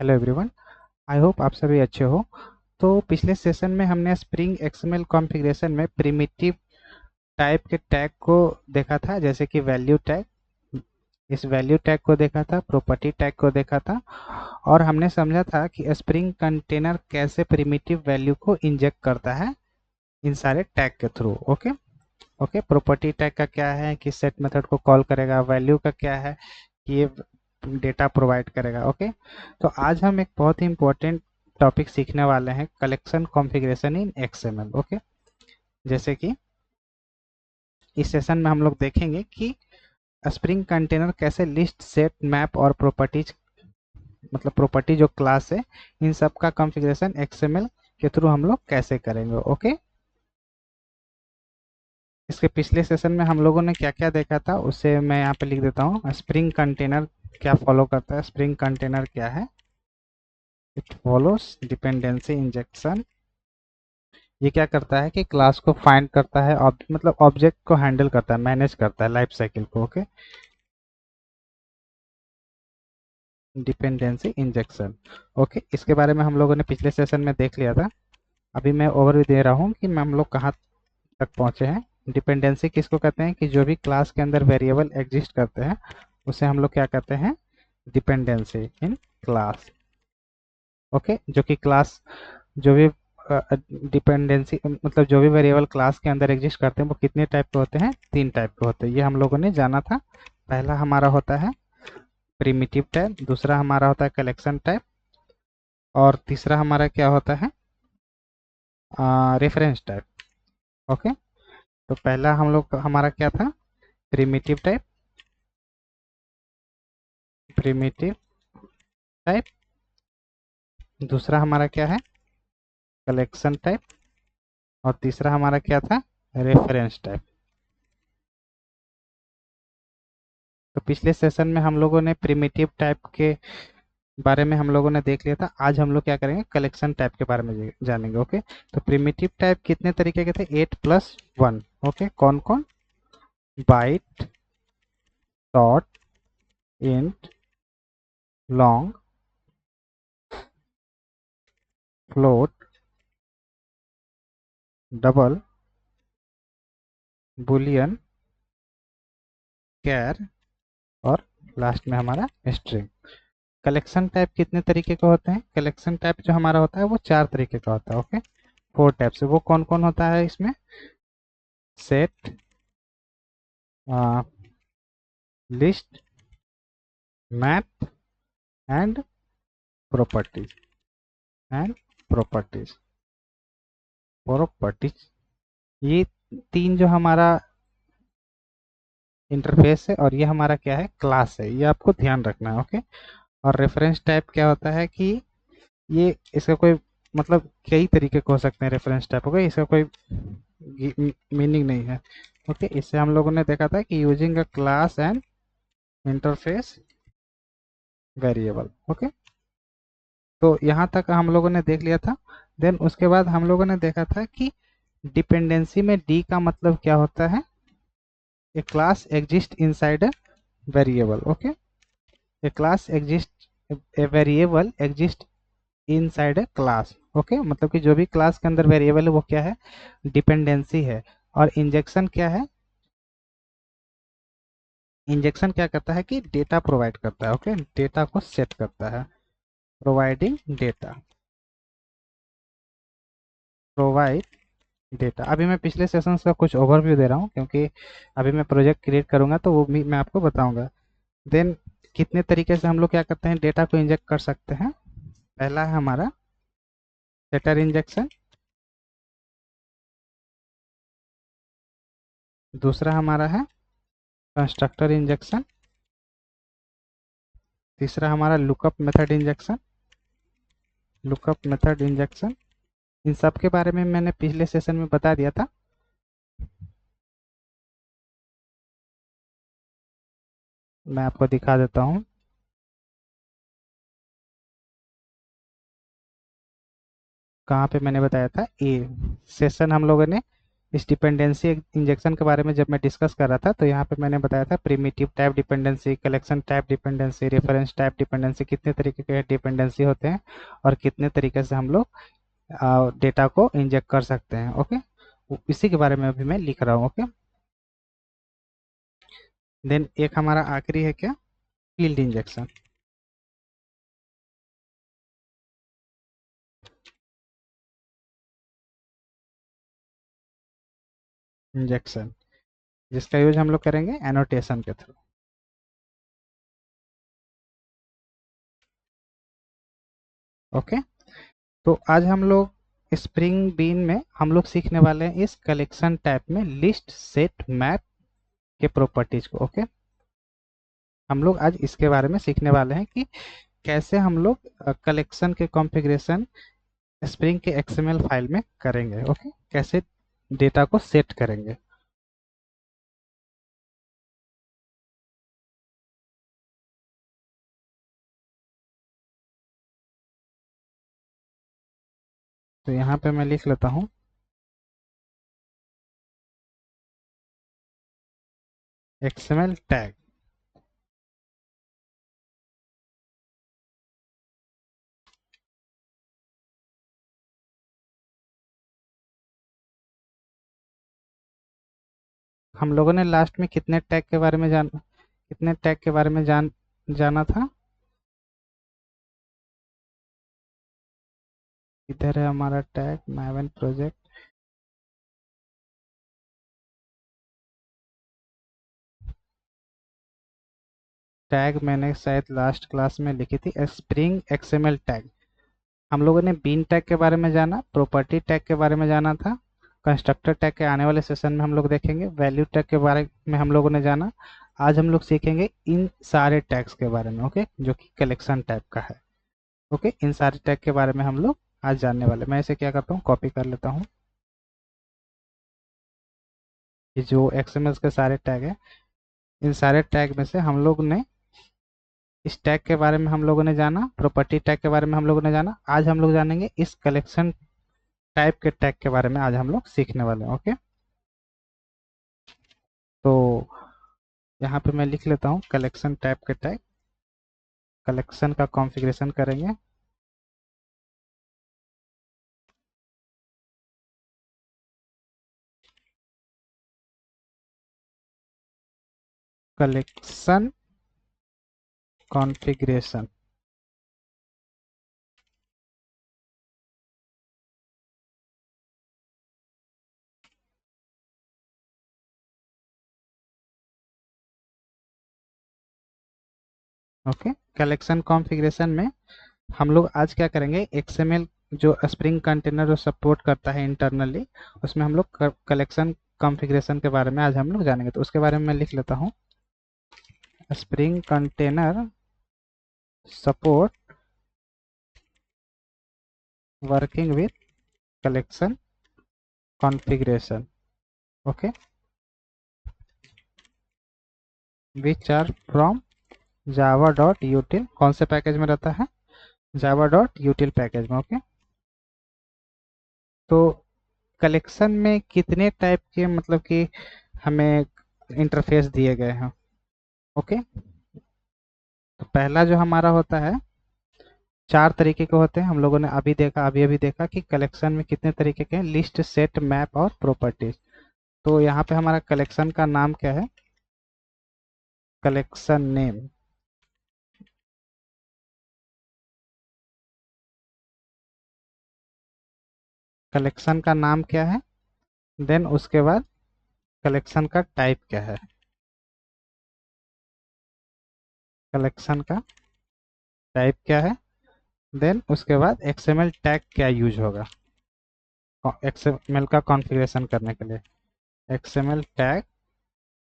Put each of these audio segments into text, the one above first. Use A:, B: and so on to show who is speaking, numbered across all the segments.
A: Hello everyone. I hope आप सभी अच्छे हो। तो पिछले सेशन में हमने स्प्रिंग एक्सएमएल कॉन्फ़िगरेशन में प्रिमिटिव टाइप के टैग को देखा था, जैसे कि वैल्यू टैग। इस वैल्यू टैग को देखा था, प्रॉपर्टी टैग को देखा था, और हमने समझा था कि स्प्रिंग कंटेनर कैसे प्रिमिटिव वैल्यू को इंजेक्ट करता है इन सारे टैग के through. Okay. Okay, property tag का क्या है कि सेट मेथड को कॉल करेगा। वैल्यू का क्या है कि ये डेटा प्रोवाइड करेगा। ओके। तो आज हम एक बहुत ही इंपॉर्टेंट टॉपिक सीखने वाले हैं, कलेक्शन कॉन्फ़िगरेशन इन एक्सएमएल। ओके। जैसे कि इस सेशन में हम लोग देखेंगे कि स्प्रिंग कंटेनर कैसे लिस्ट, सेट, मैप और प्रॉपर्टीज, मतलब प्रॉपर्टी जो क्लास है, इन सब का कॉन्फ़िगरेशन एक्सएमएल के थ्रू हम लोग कैसे करेंगे। ओके। इसके पिछले सेशन में हम लोगों ने क्या क्या देखा था उसे मैं यहाँ पे लिख देता हूँ। स्प्रिंग कंटेनर क्या फॉलो करता है, स्प्रिंग कंटेनर क्या है। It follows dependency injection. ये क्या करता है कि क्लास को फाइंड करता है, मतलब ऑब्जेक्ट को हैंडल करता है, मैनेज करता है लाइफ साइकिल को। ओके। Dependency injection. ओके, इसके बारे में हम लोगों ने पिछले सेशन में देख लिया था। अभी मैं ओवरव्यू दे रहा हूँ कि हम लोग कहाँ तक पहुँचे हैं। डिपेंडेंसी किसको कहते हैं कि जो भी क्लास के अंदर वेरिएबल एग्जिस्ट करते हैं उसे हम लोग क्या कहते हैं, डिपेंडेंसी इन क्लास। ओके, जो कि क्लास, जो भी डिपेंडेंसी मतलब जो भी वेरिएबल क्लास के अंदर एग्जिस्ट करते हैं वो कितने टाइप के होते हैं, 3 टाइप के होते हैं। ये हम लोगों ने जाना था। पहला हमारा होता है प्रिमिटिव टाइप, दूसरा हमारा होता है कलेक्शन टाइप, और तीसरा हमारा क्या होता है, रेफरेंस टाइप। ओके। तो पहला हम लोग हमारा क्या था, प्रिमिटिव टाइप, प्रिमिटिव टाइप। दूसरा हमारा क्या है, कलेक्शन टाइप, और तीसरा हमारा क्या था, रेफरेंस टाइप। तो पिछले सेशन में हम लोगों ने प्रिमिटिव टाइप के बारे में हम लोगों ने देख लिया था। आज हम लोग क्या करेंगे, कलेक्शन टाइप के बारे में जानेंगे। ओके। तो प्रिमिटिव टाइप कितने तरीके के थे, 8+1। ओके, कौन कौन, byte, short, int, long, float, double, boolean, char, और लास्ट में हमारा स्ट्रिंग। कलेक्शन टाइप कितने तरीके के होते हैं, कलेक्शन टाइप जो हमारा होता है वो 4 तरीके का होता है। ओके, 4 टाइप से वो कौन कौन होता है इसमें, set, list, map, and properties, and properties, properties. ये तीन जो हमारा इंटरफेस है और ये हमारा क्या है, क्लास है, ये आपको ध्यान रखना है। ओके। और रेफरेंस टाइप क्या होता है कि ये, इसका कोई मतलब कई तरीके के हो सकते हैं रेफरेंस टाइप। ओके, इसका कोई मीनिंग नहीं है। ओके, इससे हम लोगों ने देखा था कि using a class and interface variable. Okay. तो यहाँ तक हम लोगों ने देख लिया था। देन उसके बाद हम लोगों ने देखा था कि डिपेंडेंसी में डी का मतलब क्या होता है, a class exist inside a variable. Okay, a class exist, a variable exist inside a class. Okay, मतलब कि जो भी क्लास के अंदर वेरिएबल है वो क्या है, डिपेंडेंसी है। और इंजेक्शन क्या है, इंजेक्शन क्या करता है कि डेटा प्रोवाइड करता है। ओके, डेटा को सेट करता है, प्रोवाइडिंग डेटा, प्रोवाइड डेटा। अभी मैं पिछले सेशन का कुछ ओवरव्यू दे रहा हूँ क्योंकि अभी मैं प्रोजेक्ट क्रिएट करूंगा तो वो भी मैं आपको बताऊंगा। देन कितने तरीके से हम लोग क्या करते हैं, डेटा को इंजेक्ट कर सकते हैं। पहला है हमारा सेटर इंजेक्शन, दूसरा हमारा है कंस्ट्रक्टर इंजेक्शन, तीसरा हमारा lookup method injection, lookup method injection. इन सब के बारे में मैंने पिछले सेशन में बता दिया था। मैं आपको दिखा देता हूँ। कहाँ पे मैंने बताया था, ए सेशन हम लोगों ने इस डिपेंडेंसी इंजेक्शन के बारे में जब मैं डिस्कस कर रहा था तो यहाँ पे मैंने बताया था primitive type dependency, collection type dependency, reference type dependency, कितने तरीके के डिपेंडेंसी होते हैं और कितने तरीके से हम लोग डेटा को इंजेक्ट कर सकते हैं। ओके, इसी के बारे में अभी मैं लिख रहा हूँ। ओके, देन एक हमारा आखिरी है क्या, फील्ड इंजेक्शन। इंजेक्शन जिसका यूज हम लोग करेंगे एनोटेशन के थ्रू। ओके, तो आज हम लोग स्प्रिंग बीन में हम लोग सीखने वाले हैं इस कलेक्शन टाइप में लिस्ट सेट मैप के प्रॉपर्टीज को। ओके, हम लोग आज इसके बारे में सीखने वाले हैं कि कैसे हम लोग कलेक्शन के कॉन्फ़िगरेशन स्प्रिंग के एक्सएमएल फाइल में करेंगे। ओके, कैसे डेटा को सेट करेंगे। तो यहाँ पे मैं लिख लेता हूँ एक्सएमएल टैग। हम लोगों ने लास्ट में कितने टैग के बारे में जाना था। इधर है हमारा टैग मैवन प्रोजेक्ट। टैग मैंने शायद लास्ट क्लास में लिखी थी स्प्रिंग एक्सएमएल टैग। हम लोगों ने बीन टैग के बारे में जाना, प्रॉपर्टी टैग के बारे में जाना था, कंस्ट्रक्टर टैग के आने वाले सेशन में हम लोग देखेंगे, वैल्यू टैग के बारे में हम लोगों ने जाना। आज हम लोग सीखेंगे इन सारे टैग्स के बारे में। ओके, जो कि कलेक्शन टाइप का है। ओके, इन सारे टैग के बारे में हम लोग आज जानने वाले। मैं इसे क्या करता हूँ, कॉपी कर लेता हूँ। ये जो एक्सएमएल के सारे टैग है, इन सारे टैग में से हम लोग ने इस टैग के बारे में हम लोगों ने जाना, प्रॉपर्टी टैग के बारे में हम लोगों ने जाना। आज हम लोग जानेंगे इस कलेक्शन टाइप के टैग के बारे में आज हम लोग सीखने वाले हैं। ओके, तो यहाँ पे मैं लिख लेता हूँ कलेक्शन टाइप के टैग। कलेक्शन का कॉन्फ़िगरेशन करेंगे। Collection configuration. Okay, collection configuration में हम लोग आज क्या करेंगे, एक्सएमएल जो स्प्रिंग कंटेनर जो सपोर्ट करता है इंटरनली, उसमें हम लोग कलेक्शन कॉन्फ़िगरेशन के बारे में आज हम लोग जानेंगे। तो उसके बारे में मैं लिख लेता हूँ spring container support working with collection configuration. Okay, which are from Java dot util. कौन से पैकेज में रहता है, जावा डॉट यूटिल पैकेज में। ओके, तो कलेक्शन में कितने टाइप के मतलब कि हमें इंटरफेस दिए गए हैं। ओके, तो पहला जो हमारा होता है, चार तरीके के होते हैं। हम लोगों ने अभी अभी देखा कि कलेक्शन में कितने तरीके के हैं, लिस्ट सेट मैप और प्रॉपर्टीज। तो यहाँ पे हमारा कलेक्शन का नाम क्या है, कलेक्शन नेम। कलेक्शन का नाम क्या है, देन उसके बाद कलेक्शन का टाइप क्या है, कलेक्शन का टाइप क्या है, देन उसके बाद एक्सएमएल टैग क्या यूज होगा एक्सएमएल का कॉन्फ़िगरेशन करने के लिए, एक्सएमएल टैग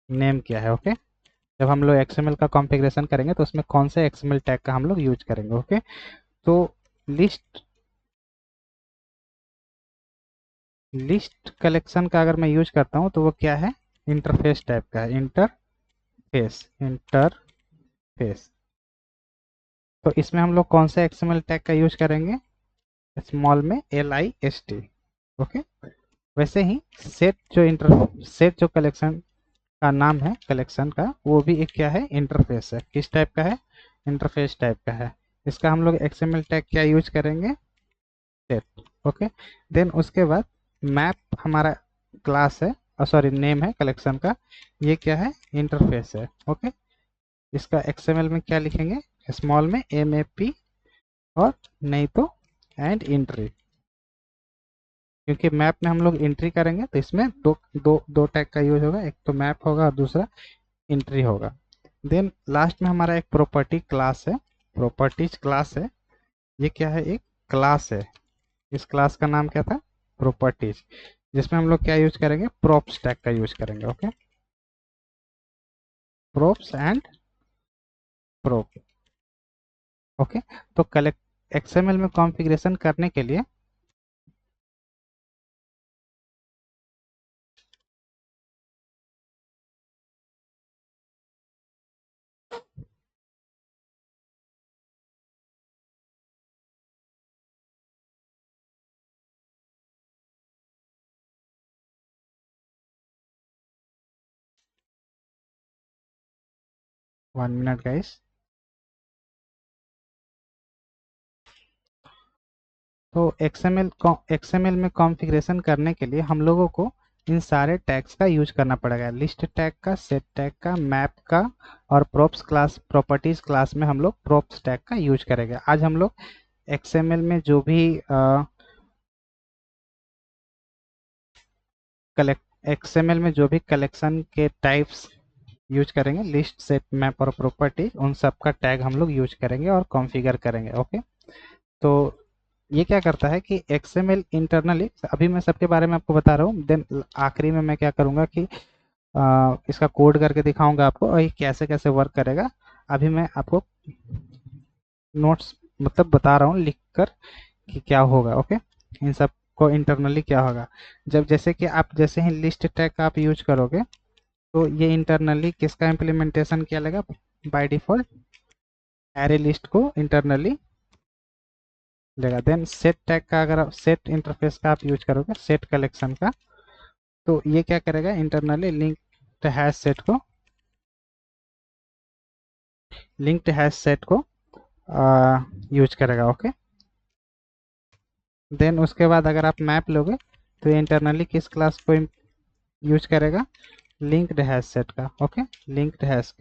A: नेम क्या है। ओके, जब हम लोग एक्सएमएल का कॉन्फ़िगरेशन करेंगे तो उसमें कौन से एक्सएमएल टैग का हम लोग यूज करेंगे। ओके, तो लिस्ट लिस्ट कलेक्शन का अगर मैं यूज करता हूँ तो वो क्या है, इंटरफेस टाइप का है, इंटरफेस। तो इसमें हम लोग कौन सा एक्सएमएल टैग का यूज करेंगे, स्मॉल में LIST। ओके, वैसे ही सेट जो कलेक्शन का नाम है, कलेक्शन का, वो भी एक क्या है, इंटरफेस है। किस टाइप का है, इंटरफेस टाइप का है। इसका हम लोग एक्सएमएल टैग क्या यूज करेंगे, सेट। ओके। देन उसके बाद मैप हमारा क्लास है, सॉरी नेम है कलेक्शन का, ये क्या है, इंटरफेस है। ओके। इसका एक्सएमएल में क्या लिखेंगे, स्मॉल में एमएपी, और नहीं तो एंड एंट्री, क्योंकि मैप में हम लोग एंट्री करेंगे तो इसमें दो दो दो टैग का यूज होगा, एक तो मैप होगा और दूसरा एंट्री होगा। देन लास्ट में हमारा एक प्रॉपर्टी क्लास है, प्रॉपर्टीज क्लास है। ये क्या है, एक क्लास है। इस क्लास का नाम क्या था, प्रॉपर्टीज, जिसमें हम लोग क्या यूज करेंगे, प्रॉप्स टैग का यूज करेंगे। Okay, props and prop. Okay. तो कलेक्ट एक्सएमएल में कॉन्फ़िगरेशन करने के लिए 1 मिनट गाइस। तो एक्सएमएल में कॉन्फ़िगरेशन करने के लिए हम लोगों को इन सारे टैग्स का यूज करना पड़ेगा, लिस्ट टैग का, सेट टैग का, मैप का, और प्रॉप्स क्लास, प्रॉपर्टीज क्लास में हम लोग प्रॉप्स टैग का यूज करेंगे। आज हम लोग एक्सएमएल में जो भी कलेक्ट एक्सएमएल में जो भी कलेक्शन के टाइप्स यूज करेंगे, लिस्ट, सेट, मैप और प्रॉपर्टी, उन सब का टैग हम लोग यूज करेंगे और कॉन्फ़िगर करेंगे। ओके। तो ये क्या करता है कि एक्सएमएल इंटरनली, अभी मैं सबके बारे में आपको बता रहा हूँ, देन आखिरी में मैं क्या करूँगा कि इसका कोड करके दिखाऊंगा आपको और ये कैसे कैसे वर्क करेगा। अभी मैं आपको नोट्स मतलब बता रहा हूँ लिख कर कि क्या होगा। ओके। इन सब को इंटरनली क्या होगा, जब जैसे कि आप जैसे ही लिस्ट टैग का आप यूज करोगे तो ये इंटरनली किसका इम्प्लीमेंटेशन किया लेगा, बाय डिफॉल्ट एरे लिस्ट को इंटरनली लेगा। देन सेट टैग का, अगर आप सेट इंटरफेस का आप यूज करोगे, सेट कलेक्शन का, तो ये क्या करेगा, इंटरनली लिंक्ड हैश सेट को यूज करेगा। ओके। देन उसके बाद अगर आप मैप लोगे तो ये इंटरनली किस क्लास को यूज करेगा, लिंक्ड हैश सेट का। ओके। लिंक्ड हैश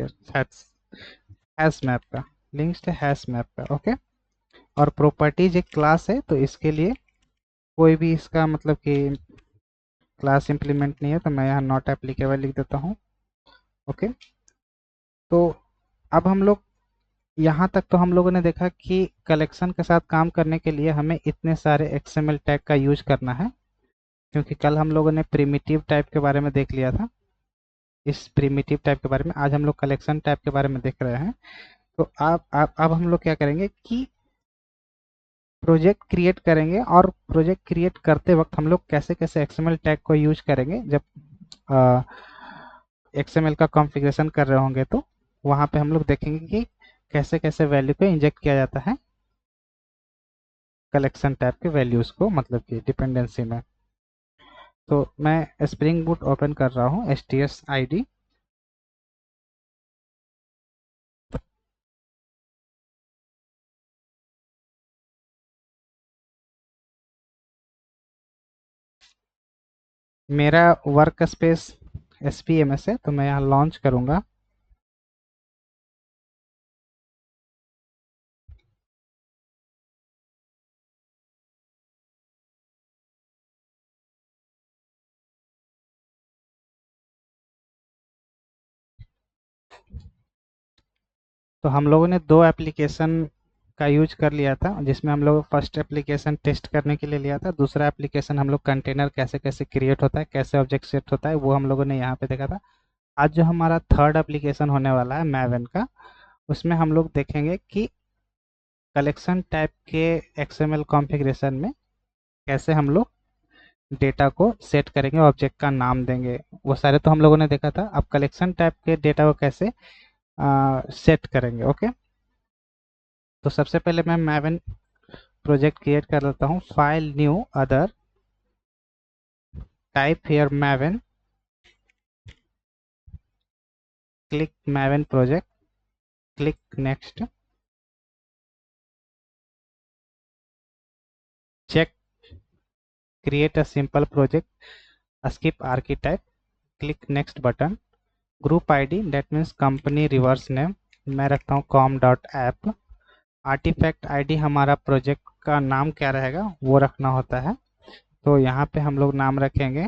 A: मैप का, लिंक्ड हैश मैप का। ओके। और प्रॉपर्टीज एक क्लास है, तो इसके लिए कोई भी इसका मतलब कि क्लास इंप्लीमेंट नहीं है, तो मैं यहाँ नॉट एप्लीकेबल लिख देता हूँ। ओके। तो अब हम लोग यहाँ तक तो हम लोगों ने देखा कि कलेक्शन के साथ काम करने के लिए हमें इतने सारे एक्सएमएल टैग का यूज करना है, क्योंकि कल हम लोगों ने प्रिमिटिव टाइप के बारे में देख लिया था। इस प्रिमिटिव टाइप के बारे में आज हम लोग कलेक्शन टाइप के बारे में देख रहे हैं। तो अब हम लोग क्या करेंगे कि प्रोजेक्ट क्रिएट करेंगे, और प्रोजेक्ट क्रिएट करते वक्त हम लोग कैसे कैसे एक्सएमएल टैग को यूज करेंगे, जब एक्सएमएल का कॉन्फ़िगरेशन कर रहे होंगे तो वहाँ पे हम लोग देखेंगे कि कैसे कैसे वैल्यू को इंजेक्ट किया जाता है कलेक्शन टैब के वैल्यूज़ को, मतलब कि डिपेंडेंसी में। तो मैं स्प्रिंग बूट ओपन कर रहा हूँ, STS ID। मेरा वर्क स्पेस SPMS है, तो मैं यहाँ लॉन्च करूँगा। तो हम लोगों ने दो एप्लीकेशन का यूज कर लिया था, जिसमें हम लोग फर्स्ट एप्लीकेशन टेस्ट करने के लिए लिया था, दूसरा एप्लीकेशन हम लोग कंटेनर कैसे कैसे क्रिएट होता है, कैसे ऑब्जेक्ट सेट होता है, वो हम लोगों ने यहाँ पे देखा था। आज जो हमारा थर्ड एप्लीकेशन होने वाला है मैवन का, उसमें हम लोग देखेंगे कि कलेक्शन टाइप के एक्सएमएल कॉन्फ़िगरेशन में कैसे हम लोग डेटा को सेट करेंगे, ऑब्जेक्ट का नाम देंगे। वो सारे तो हम लोगों ने देखा था, अब कलेक्शन टाइप के डेटा को कैसे सेट करेंगे। ओके। तो सबसे पहले मैं मैवन प्रोजेक्ट क्रिएट कर लेता हूँ, file new other, type here Maven, click Maven project, click next, check create a simple project, skip archetype, click next button, group id that means company reverse name, मैं रखता हूँ com.app, आर्टिफैक्ट आईडी हमारा project का नाम क्या रहेगा वो रखना होता है, तो यहाँ पे हम लोग नाम रखेंगे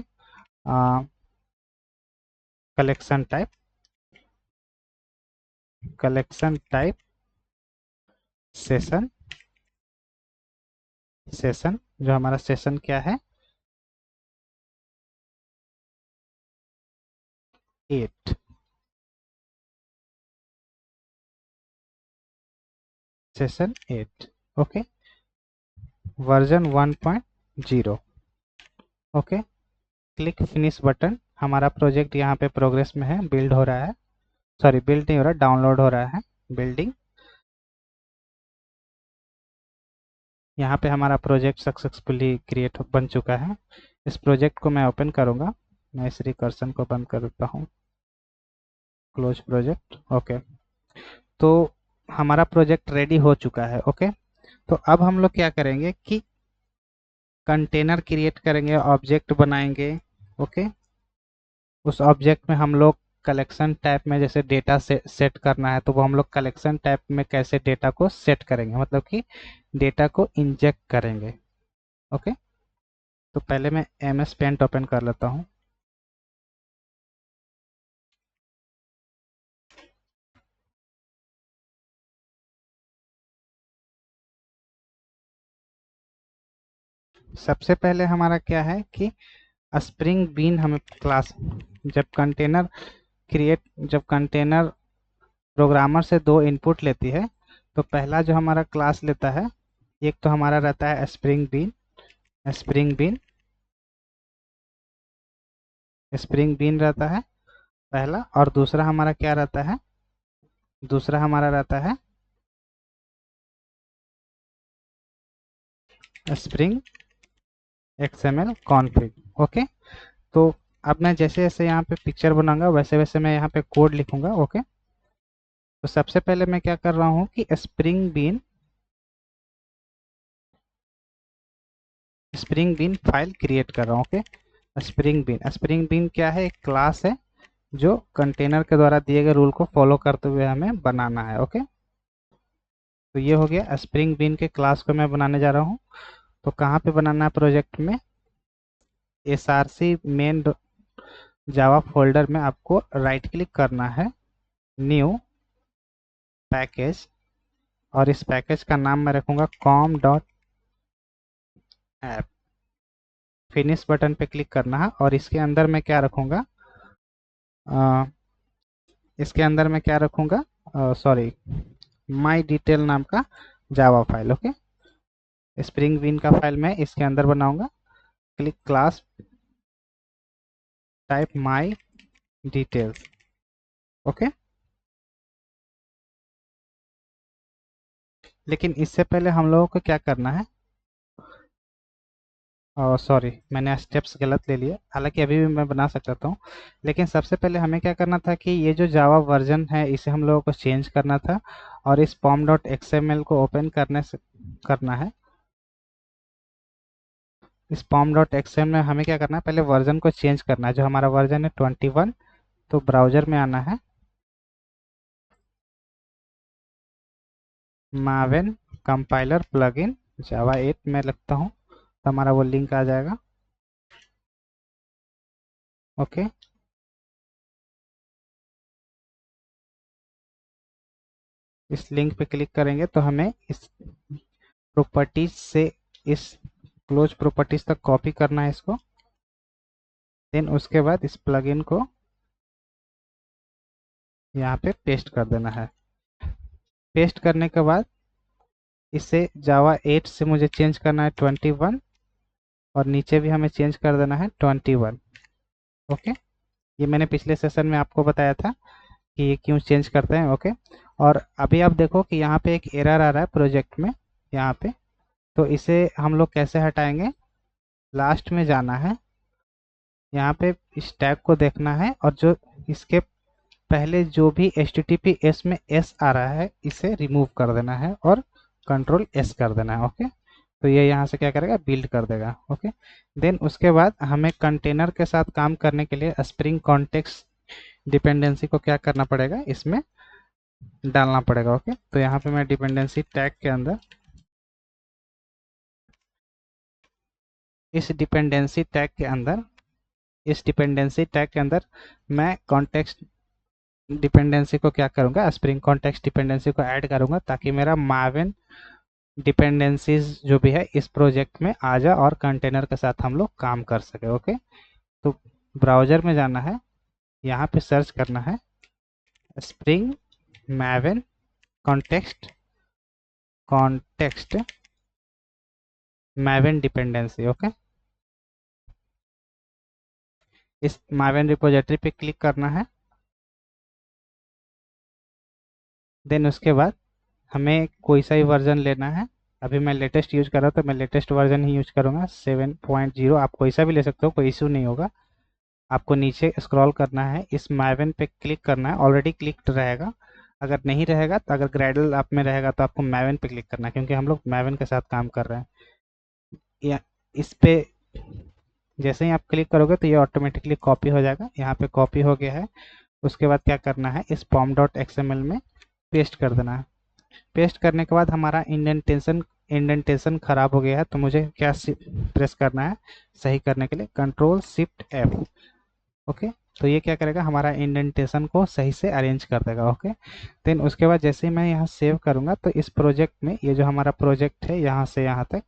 A: कलेक्शन टाइप, सेशन, जो हमारा सेशन क्या है 8, session 8, okay, version 1.0, okay, click finish button, हमारा प्रोजेक्ट यहाँ पे प्रोग्रेस में है, बिल्ड हो रहा है, सॉरी बिल्ड नहीं हो रहा, डाउनलोड हो रहा है, बिल्डिंग, यहाँ पे हमारा प्रोजेक्ट सक्सेसफुली क्रिएट बन चुका है। इस प्रोजेक्ट को मैं ओपन करूँगा, मैं इस रिकर्सन को बंद कर देता हूँ, क्लोज प्रोजेक्ट, ओके, तो हमारा प्रोजेक्ट रेडी हो चुका है, ओके। तो अब हम लोग क्या करेंगे कि कंटेनर क्रिएट करेंगे, ऑब्जेक्ट बनाएंगे, ओके, उस ऑब्जेक्ट में हम लोग कलेक्शन टाइप में जैसे डेटा सेट करना है तो वो हम लोग कलेक्शन टाइप में कैसे डेटा को सेट करेंगे, मतलब कि डेटा को इंजेक्ट करेंगे, ओके। तो पहले मैं MS पेंट ओपन कर लेता हूँ, सबसे पहले हमारा क्या है कि स्प्रिंग बीन हमें क्लास, जब कंटेनर जब कंटेनर प्रोग्रामर से दो इनपुट लेती है तो पहला जो हमारा क्लास लेता है, एक तो हमारा रहता है स्प्रिंग बीन रहता है पहला, और दूसरा हमारा क्या रहता है, दूसरा हमारा रहता है स्प्रिंग XML कॉन्फ़िग, ओके। तो अब मैं जैसे जैसे यहाँ पे पिक्चर बनाऊंगा वैसे वैसे मैं यहाँ पे कोड लिखूंगा, ओके। तो सबसे पहले मैं क्या कर रहा हूँ कि स्प्रिंग बीन फाइल क्रिएट कर रहा हूँ, ओके। स्प्रिंग बीन क्या है, एक क्लास है जो कंटेनर के द्वारा दिए गए रूल को फॉलो करते हुए हमें बनाना है, ओके। तो ये हो गया स्प्रिंग बीन के क्लास को मैं बनाने जा रहा हूँ। तो कहाँ पे बनाना है प्रोजेक्ट में, src मेन जावा फोल्डर में आपको राइट क्लिक करना है, न्यू पैकेज, और इस पैकेज का नाम मैं रखूंगा com.app, फिनिश बटन पे क्लिक करना है, और इसके अंदर मैं क्या रखूंगा, इसके अंदर मैं क्या रखूंगा, सॉरी, माई डिटेल नाम का Java file, okay. Spring bean का फाइल मैं इसके अंदर बनाऊंगा, click class type my details, okay. लेकिन इससे पहले हम लोगों को क्या करना है, सॉरी मैंने स्टेप्स गलत ले लिए, हालांकि अभी भी मैं बना सकता हूँ, लेकिन सबसे पहले हमें क्या करना था कि ये जो जावा वर्जन है इसे हम लोगों को चेंज करना था, और इस pom.xml को ओपन करने से करना है। इस pom.xml में हमें क्या करना है, पहले वर्जन को चेंज करना है, जो हमारा वर्जन है 21, तो ब्राउजर में आना है, मावेन कंपाइलर प्लगइन जावा 8 में लगता हूँ, तो हमारा वो लिंक आ जाएगा, ओके। इस लिंक पे क्लिक करेंगे तो हमें इस प्रॉपर्टीज से इस क्लोज प्रॉपर्टीज तक कॉपी करना है इसको, देन उसके बाद इस प्लगइन को यहाँ पे पेस्ट कर देना है। पेस्ट करने के बाद इसे जावा 8 से मुझे चेंज करना है 21, और नीचे भी हमें चेंज कर देना है 21, ओके। ये मैंने पिछले सेशन में आपको बताया था कि ये क्यों चेंज करते हैं, ओके। और अभी आप देखो कि यहाँ पे एक एरर आ रहा है प्रोजेक्ट में, यहाँ पे, तो इसे हम लोग कैसे हटाएंगे, लास्ट में जाना है, यहाँ पे इस टैग को देखना है और जो इसके पहले जो भी HTTPS में S आ रहा है इसे रिमूव कर देना है और कंट्रोल S कर देना है। ओके, तो ये यहाँ से क्या करेगा, बिल्ड कर देगा। ओके, देन उसके बाद हमें कंटेनर के साथ काम करने के लिए स्प्रिंग कॉन्टेक्स्ट डिपेंडेंसी को क्या करना पड़ेगा, इसमें डालना पड़ेगा। ओके, तो यहाँ पे मैं डिपेंडेंसी टैग के अंदर इस डिपेंडेंसी टैग के अंदर इस डिपेंडेंसी टैग के अंदर मैं कॉन्टेक्स्ट डिपेंडेंसी को क्या करूंगा, स्प्रिंग कॉन्टेक्स्ट डिपेंडेंसी को ऐड करूंगा ताकि मेरा माविन डिपेंडेंसीज जो भी है इस प्रोजेक्ट में आ जाए और कंटेनर के साथ हम लोग काम कर सके। ओके, तो ब्राउजर में जाना है, यहाँ पे सर्च करना है spring maven context context maven dependency. Okay, इस मैविन रिपोजिटरी पे क्लिक करना है। देन उसके बाद हमें कोई सा ही वर्जन लेना है। अभी मैं लेटेस्ट यूज कर रहा हूँ तो मैं लेटेस्ट वर्जन ही यूज करूँगा 7.0। आप कोई सा भी ले सकते हो, कोई इशू नहीं होगा। आपको नीचे स्क्रॉल करना है, इस मैविन पे क्लिक करना है। ऑलरेडी क्लिक रहेगा, अगर नहीं रहेगा तो अगर ग्रेडल आप में रहेगा तो आपको मैविन पे क्लिक करना है, क्योंकि हम लोग मैविन के साथ काम कर रहे हैं। या इस पे जैसे ही आप क्लिक करोगे तो ये ऑटोमेटिकली कॉपी हो जाएगा। यहाँ पे कॉपी हो गया है। उसके बाद क्या करना है, इस pom.xml में पेस्ट कर देना है। पेस्ट करने के बाद हमारा इंडेंटेशन खराब हो गया है, तो मुझे क्या प्रेस करना है सही करने के लिए, Ctrl+Shift+F। ओके, तो ये क्या करेगा, हमारा इंडेंटेशन को सही से अरेंज कर देगा। ओके, देन उसके बाद जैसे ही मैं यहाँ सेव करूँगा तो इस प्रोजेक्ट में, ये जो हमारा प्रोजेक्ट है यहाँ से यहाँ तक,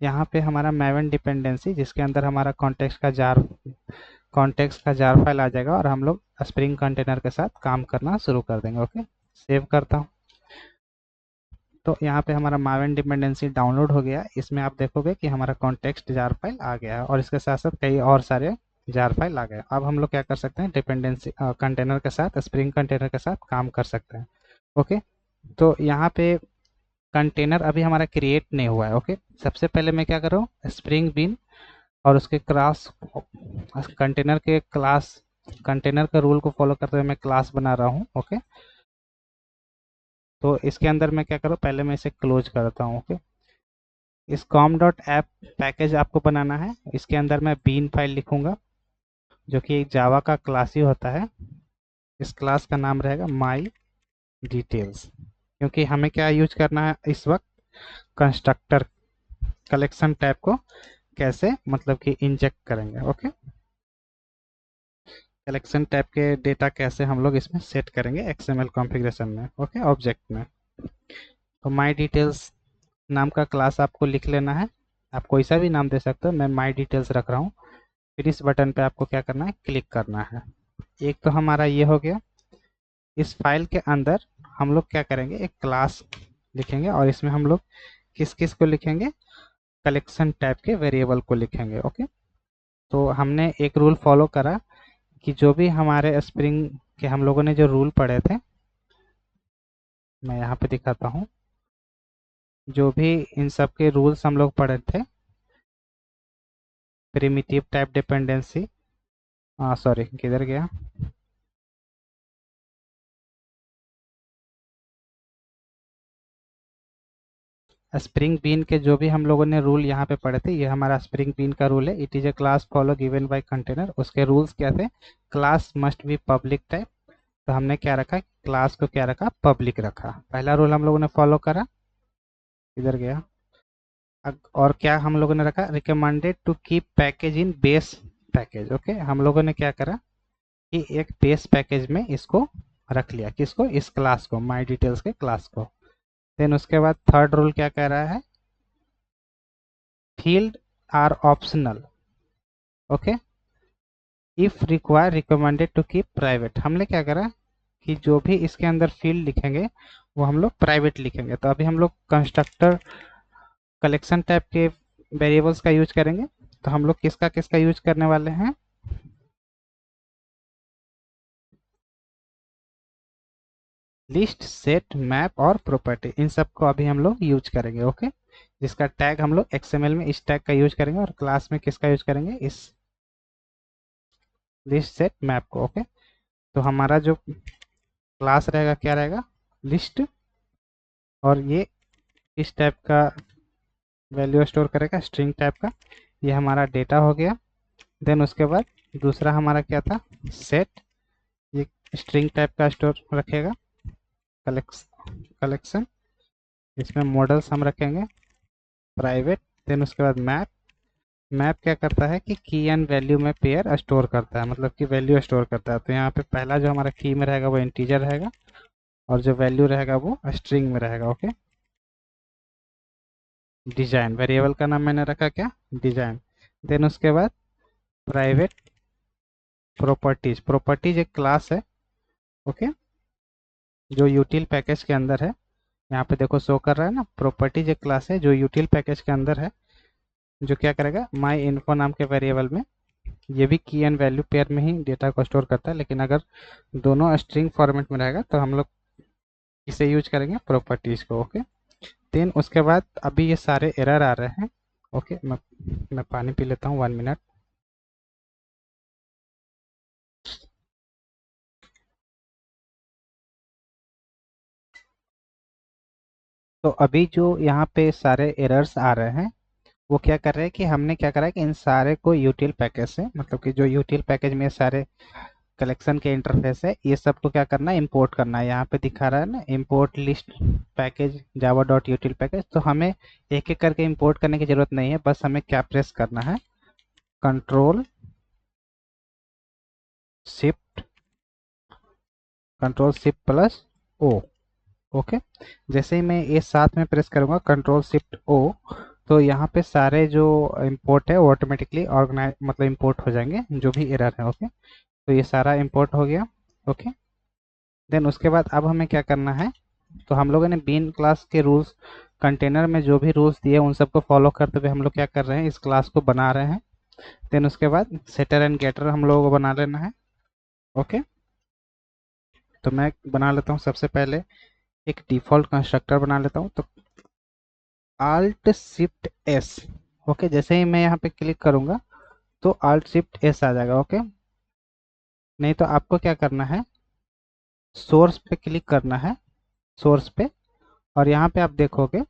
A: यहाँ पे हमारा मैविन डिपेंडेंसी जिसके अंदर हमारा कॉन्टेक्स्ट का जार फाइल आ जाएगा और हम लोग स्प्रिंग कंटेनर के साथ काम करना शुरू कर देंगे। ओके, सेव करता हूँ। तो यहाँ पे हमारा माविन डिपेंडेंसी डाउनलोड हो गया। इसमें आप देखोगे कि हमारा कॉन्टेक्स्ट जार फाइल आ गया है और इसके साथ साथ कई और सारे जार फाइल आ गए। अब हम लोग क्या कर सकते हैं, डिपेंडेंसी कंटेनर के साथ, स्प्रिंग कंटेनर के साथ काम कर सकते हैं। ओके, तो यहाँ पे कंटेनर अभी हमारा क्रिएट नहीं हुआ है। ओके, सबसे पहले मैं क्या कर रहा हूँ, स्प्रिंग बीन और उसके क्लास कंटेनर के रूल को फॉलो करते हुए मैं क्लास बना रहा हूँ। ओके, तो इसके अंदर मैं क्या करूँ, पहले मैं इसे क्लोज करता हूँ। ओके, इस com.app पैकेज आपको बनाना है। इसके अंदर मैं बीन फाइल लिखूंगा जो कि एक जावा का क्लास ही होता है। इस क्लास का नाम रहेगा माई डिटेल्स, क्योंकि हमें क्या यूज करना है इस वक्त, कंस्ट्रक्टर कलेक्शन टैब को कैसे मतलब कि इंजेक्ट करेंगे। ओके, कलेक्शन टैब के डेटा कैसे हम लोग इसमें सेट करेंगे एक्सएमएल कॉन्फ़िगरेशन में। ओके, ऑब्जेक्ट में। तो माई डिटेल्स नाम का क्लास आपको लिख लेना है। आप कोई सा भी नाम दे सकते हो, मैं माई डिटेल्स रख रहा हूँ। फिर इस बटन पे आपको क्या करना है, क्लिक करना है। एक तो हमारा ये हो गया। इस फाइल के अंदर हम लोग क्या करेंगे, एक क्लास लिखेंगे और इसमें हम लोग किस किस को लिखेंगे, कलेक्शन टैब के वेरिएबल को लिखेंगे। ओके, तो हमने एक रूल फॉलो करा कि जो भी हमारे स्प्रिंग के हम लोगों ने जो रूल पढ़े थे, मैं यहाँ पे दिखाता हूँ, जो भी इन सब के रूल्स हम लोग पढ़े थे, प्रिमिटिव टाइप डिपेंडेंसी, सॉरी किधर गया, स्प्रिंग बीन के जो भी हम लोगों ने रूल यहाँ पे पढ़े थे, ये हमारा स्प्रिंग बीन का रूल है। It is a class follow given by container. उसके रूल्स क्या थे, class must be public type. तो हमने क्या रखा, क्लास को क्या रखा, पब्लिक रखा। पहला रूल हम लोगों ने फॉलो करा, इधर गया। और क्या हम लोगों ने रखा, recommended to keep package in base package. Okay, हम लोगों ने क्या करा कि एक बेस पैकेज में इसको रख लिया, किसको, इस क्लास को, माई डिटेल्स के क्लास को। देन उसके बाद थर्ड रूल क्या कह रहा है, field are optional. Okay, if require recommended to keep private. हमने क्या करा कि जो भी इसके अंदर फील्ड लिखेंगे वो हम लोग प्राइवेट लिखेंगे। तो अभी हम लोग कंस्ट्रक्टर कलेक्शन टाइप के वेरिएबल्स का यूज करेंगे। तो हम लोग किसका किसका यूज करने वाले हैं, लिस्ट, सेट, मैप और प्रॉपर्टी, इन सब को अभी हम लोग यूज करेंगे। ओके, जिसका टैग हम लोग एक्सएमएल में इस टैग का यूज करेंगे और क्लास में किसका यूज करेंगे, इस लिस्ट सेट मैप को। ओके, तो हमारा जो क्लास रहेगा क्या रहेगा, लिस्ट, और ये इस टाइप का वैल्यू स्टोर करेगा, स्ट्रिंग टाइप का। ये हमारा डेटा हो गया। देन उसके बाद दूसरा हमारा क्या था, सेट, ये स्ट्रिंग टाइप का स्टोर रखेगा, कलेक्शन, इसमें मॉडल्स हम रखेंगे प्राइवेट। देन उसके बाद मैप, मैप क्या करता है कि की एंड वैल्यू में पेयर स्टोर करता है, मतलब कि वैल्यू स्टोर करता है। तो यहाँ पे पहला जो हमारा की में रहेगा वो इंटीजर रहेगा, और जो वैल्यू रहेगा वो स्ट्रिंग में रहेगा। ओके, डिजाइन वेरिएबल का नाम मैंने रखा क्या, डिजाइन। देन उसके बाद प्राइवेट प्रॉपर्टीज, प्रॉपर्टीज एक क्लास है। ओके, जो यूटिल पैकेज के अंदर है, यहाँ पे देखो शो कर रहा है ना, प्रॉपर्टीज एक क्लास है जो यूटिल पैकेज के अंदर है, जो क्या करेगा, माई इन्फो नाम के वेरिएबल में ये भी की एंड वैल्यू पेयर में ही डेटा को स्टोर करता है, लेकिन अगर दोनों स्ट्रिंग फॉर्मेट में रहेगा तो हम लोग इसे यूज करेंगे प्रॉपर्टीज को। ओके, देन उसके बाद अभी ये सारे एरर आ रहे हैं। ओके, मैं पानी पी लेता हूँ, 1 मिनट। तो अभी जो यहाँ पे सारे एरर्स आ रहे हैं, वो क्या कर रहे हैं कि हमने क्या करा है कि इन सारे को यूटिल पैकेज से, मतलब कि जो यूटिल पैकेज में सारे कलेक्शन के इंटरफेस है, ये सब को क्या करना है, इंपोर्ट करना है। यहाँ पे दिखा रहा है ना, इंपोर्ट लिस्ट पैकेज जावा डॉट यूटिल पैकेज। तो हमें एक एक करके इंपोर्ट करने की जरूरत नहीं है, बस हमें क्या प्रेस करना है, control shift, control shift plus O. Okay, जैसे ही मैं ये साथ में प्रेस करूंगा कंट्रोल शिफ्ट ओ, तो यहाँ पे सारे जो इंपोर्ट है वो ऑटोमेटिकली ऑर्गेनाइज, मतलब इंपोर्ट हो जाएंगे जो भी एरर है। ओके, तो ये सारा इंपोर्ट हो गया। ओके, देन उसके बाद अब हमें क्या करना है, तो हम लोगों ने बीन क्लास के रूल्स, कंटेनर में जो भी रूल्स दिए उन सबको फॉलो करते हुए हम लोग क्या कर रहे हैं, इस क्लास को बना रहे हैं। देन उसके बाद सेटर एंड गेटर हम लोगों को बना लेना है। ओके, तो मैं बना लेता हूँ सबसे पहले एक डिफॉल्ट कंस्ट्रक्टर बना लेता हूँ। तो आल्ट शिफ्ट एस। ओके, जैसे ही मैं यहाँ पे क्लिक करूंगा तो आल्ट शिफ्ट एस आ जाएगा। ओके, नहीं तो आपको क्या करना है, सोर्स पे क्लिक करना है, सोर्स पे, और यहाँ पे आप देखोगे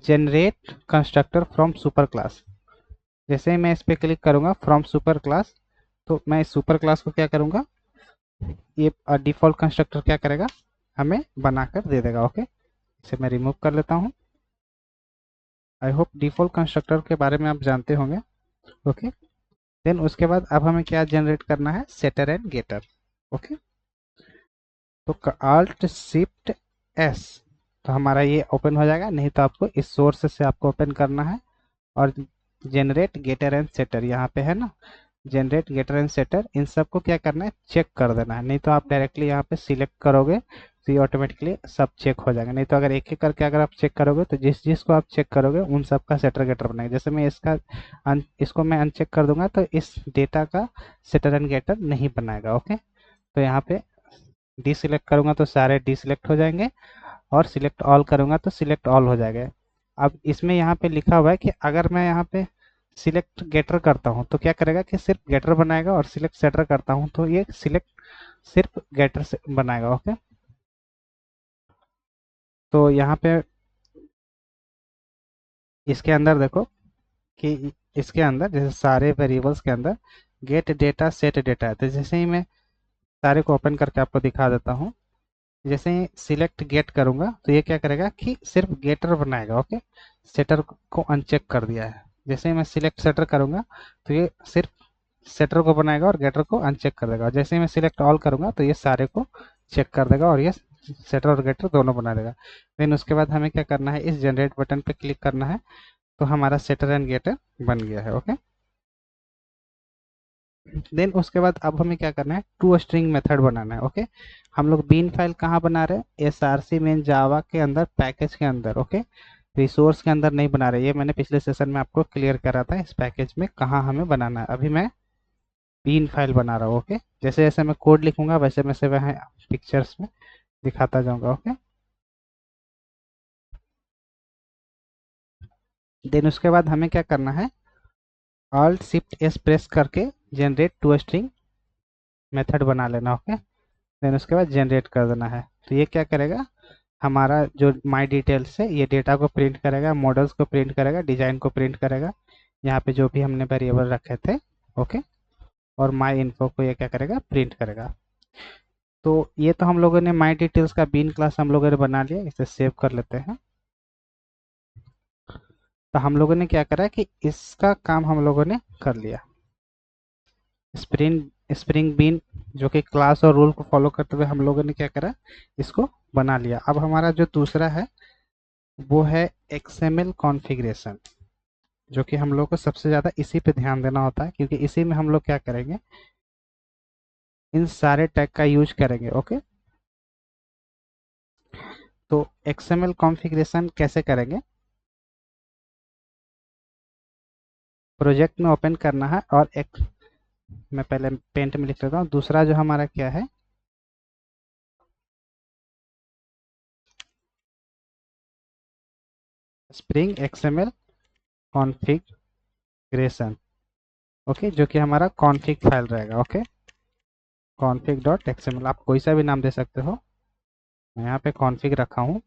A: generate constructor from super class. जैसे ही मैं इस पे क्लिक करूंगा फ्रॉम सुपर क्लास, तो मैं इस सुपर क्लास को क्या करूंगा, ये डिफॉल्ट कंस्ट्रक्टर क्या करेगा, हमें बनाकर दे देगा। ओके, इसे मैं रिमूव कर लेता हूँ। आई होप डिफॉल्ट कंस्ट्रक्टर के बारे में आप जानते होंगे। ओके, देन उसके बाद अब हमें क्या जनरेट करना है, सेटर एंड गेटर। ओके, तो आल्ट शिफ्ट एस, तो हमारा ये ओपन हो जाएगा, नहीं तो आपको इस सोर्स से आपको ओपन करना है। और जनरेट गेटर एंड सेटर यहाँ पे है ना, जनरेट गेटर एंड सेटर, इन सबको क्या करना है, चेक कर देना है। नहीं तो आप डायरेक्टली यहाँ पे सिलेक्ट करोगे तो ये ऑटोमेटिकली सब चेक हो जाएगा। नहीं तो अगर एक एक करके अगर आप चेक करोगे तो जिस जिसको आप चेक करोगे उन सब का सेटर गेटर बनेगा। जैसे मैं इसको मैं अनचेक कर दूंगा तो इस डेटा का सेटर एंड गेटर नहीं बनाएगा। ओके, तो यहाँ पे डीसिलेक्ट करूंगा तो सारे डीसिलेक्ट हो जाएंगे, और सिलेक्ट ऑल करूंगा तो सिलेक्ट ऑल हो जाएगा। अब इसमें यहाँ पे लिखा हुआ है कि अगर मैं यहाँ पे सिलेक्ट गेटर करता हूँ तो क्या करेगा कि सिर्फ गेटर बनाएगा, और सिलेक्ट सेटर करता हूँ तो ये सिलेक्ट सिर्फ गेटर से बनाएगा। ओके, तो यहाँ पे इसके अंदर देखो कि इसके अंदर जैसे सारे वेरिएबल्स के अंदर गेट डेटा सेट डेटा है। तो जैसे ही मैं सारे को ओपन करके आपको दिखा देता हूँ, जैसे ही सिलेक्ट गेट करूंगा तो ये क्या करेगा कि सिर्फ गेटर बनाएगा। ओके, सेटर को अनचेक कर दिया है। जैसे ही मैं सिलेक्ट सेटर करूंगा तो ये सिर्फ सेटर को बनाएगा और गेटर को अनचेक कर देगा। जैसे ही मैं सिलेक्ट ऑल करूंगा तो ये सारे को चेक कर देगा और ये सेटर और गेटर दोनों बना देगा। देन उसके बाद हमें क्या करना है, इस जनरेट बटन पे क्लिक करना है, तो हमारा सेटर एंड गेटर बन गया है। ओके, देन उसके बाद अब हमें क्या करना है, टू स्ट्रिंग मेथड बनाना है। ओके, हम लोग बीन फाइल कहाँ बना रहे हैं, एसआरसी मेन जावा के अंदर, पैकेज के अंदर। ओके, रिसोर्स के अंदर नहीं बना रहे, ये मैंने पिछले सेशन में आपको क्लियर करा था इस पैकेज में कहाँ हमें बनाना है। अभी मैं बीन फाइल बना रहा हूँ। ओके, जैसे जैसे मैं कोड लिखूंगा वैसे वैसे वह पिक्चर्स में दिखाता जाऊंगा। ओके, देन उसके बाद हमें क्या करना है, ऑल्ट शिफ्ट एस प्रेस करके जनरेट टू स्ट्रिंग मेथड बना लेना। ओके, देन उसके बाद जनरेट कर देना है। तो ये क्या करेगा, हमारा जो माई डिटेल्स है ये डेटा को प्रिंट करेगा, मॉडल्स को प्रिंट करेगा, डिजाइन को प्रिंट करेगा, यहाँ पे जो भी हमने वेरिएबल रखे थे। ओके, और माई इन्फो को ये क्या करेगा, प्रिंट करेगा। तो ये तो हम लोगों ने माई डिटेल्स का बीन क्लास हम लोगों ने बना लिया, इसे सेव कर लेते हैं। तो हम लोगों ने क्या करा कि इसका काम हम लोगों ने कर लिया। स्प्रिंग बीन जो कि क्लास और रूल को फॉलो करते हुए हम लोगों ने क्या करा, इसको बना लिया। अब हमारा जो दूसरा है वो है XML कॉन्फ़िगरेशन, जो कि हम लोग को सबसे ज़्यादा इसी पे ध्यान देना होता है, क्योंकि इसी में हम लोग क्या करेंगे, इन सारे टैग का यूज करेंगे। ओके, तो XML कॉन्फ़िगरेशन कैसे करेंगे, प्रोजेक्ट में ओपन करना है और एक, मैं पहले पेंट में लिख लेता हूँ। दूसरा जो हमारा क्या है, स्प्रिंग XML कॉन्फ़िगरेशन। ओके, जो कि हमारा कॉन्फ़िग फाइल रहेगा। ओके, कॉन्फ़िग डॉट XML, आप कोई सा भी नाम दे सकते हो, मैं यहाँ पे कॉन्फ़िग रखा हूँ।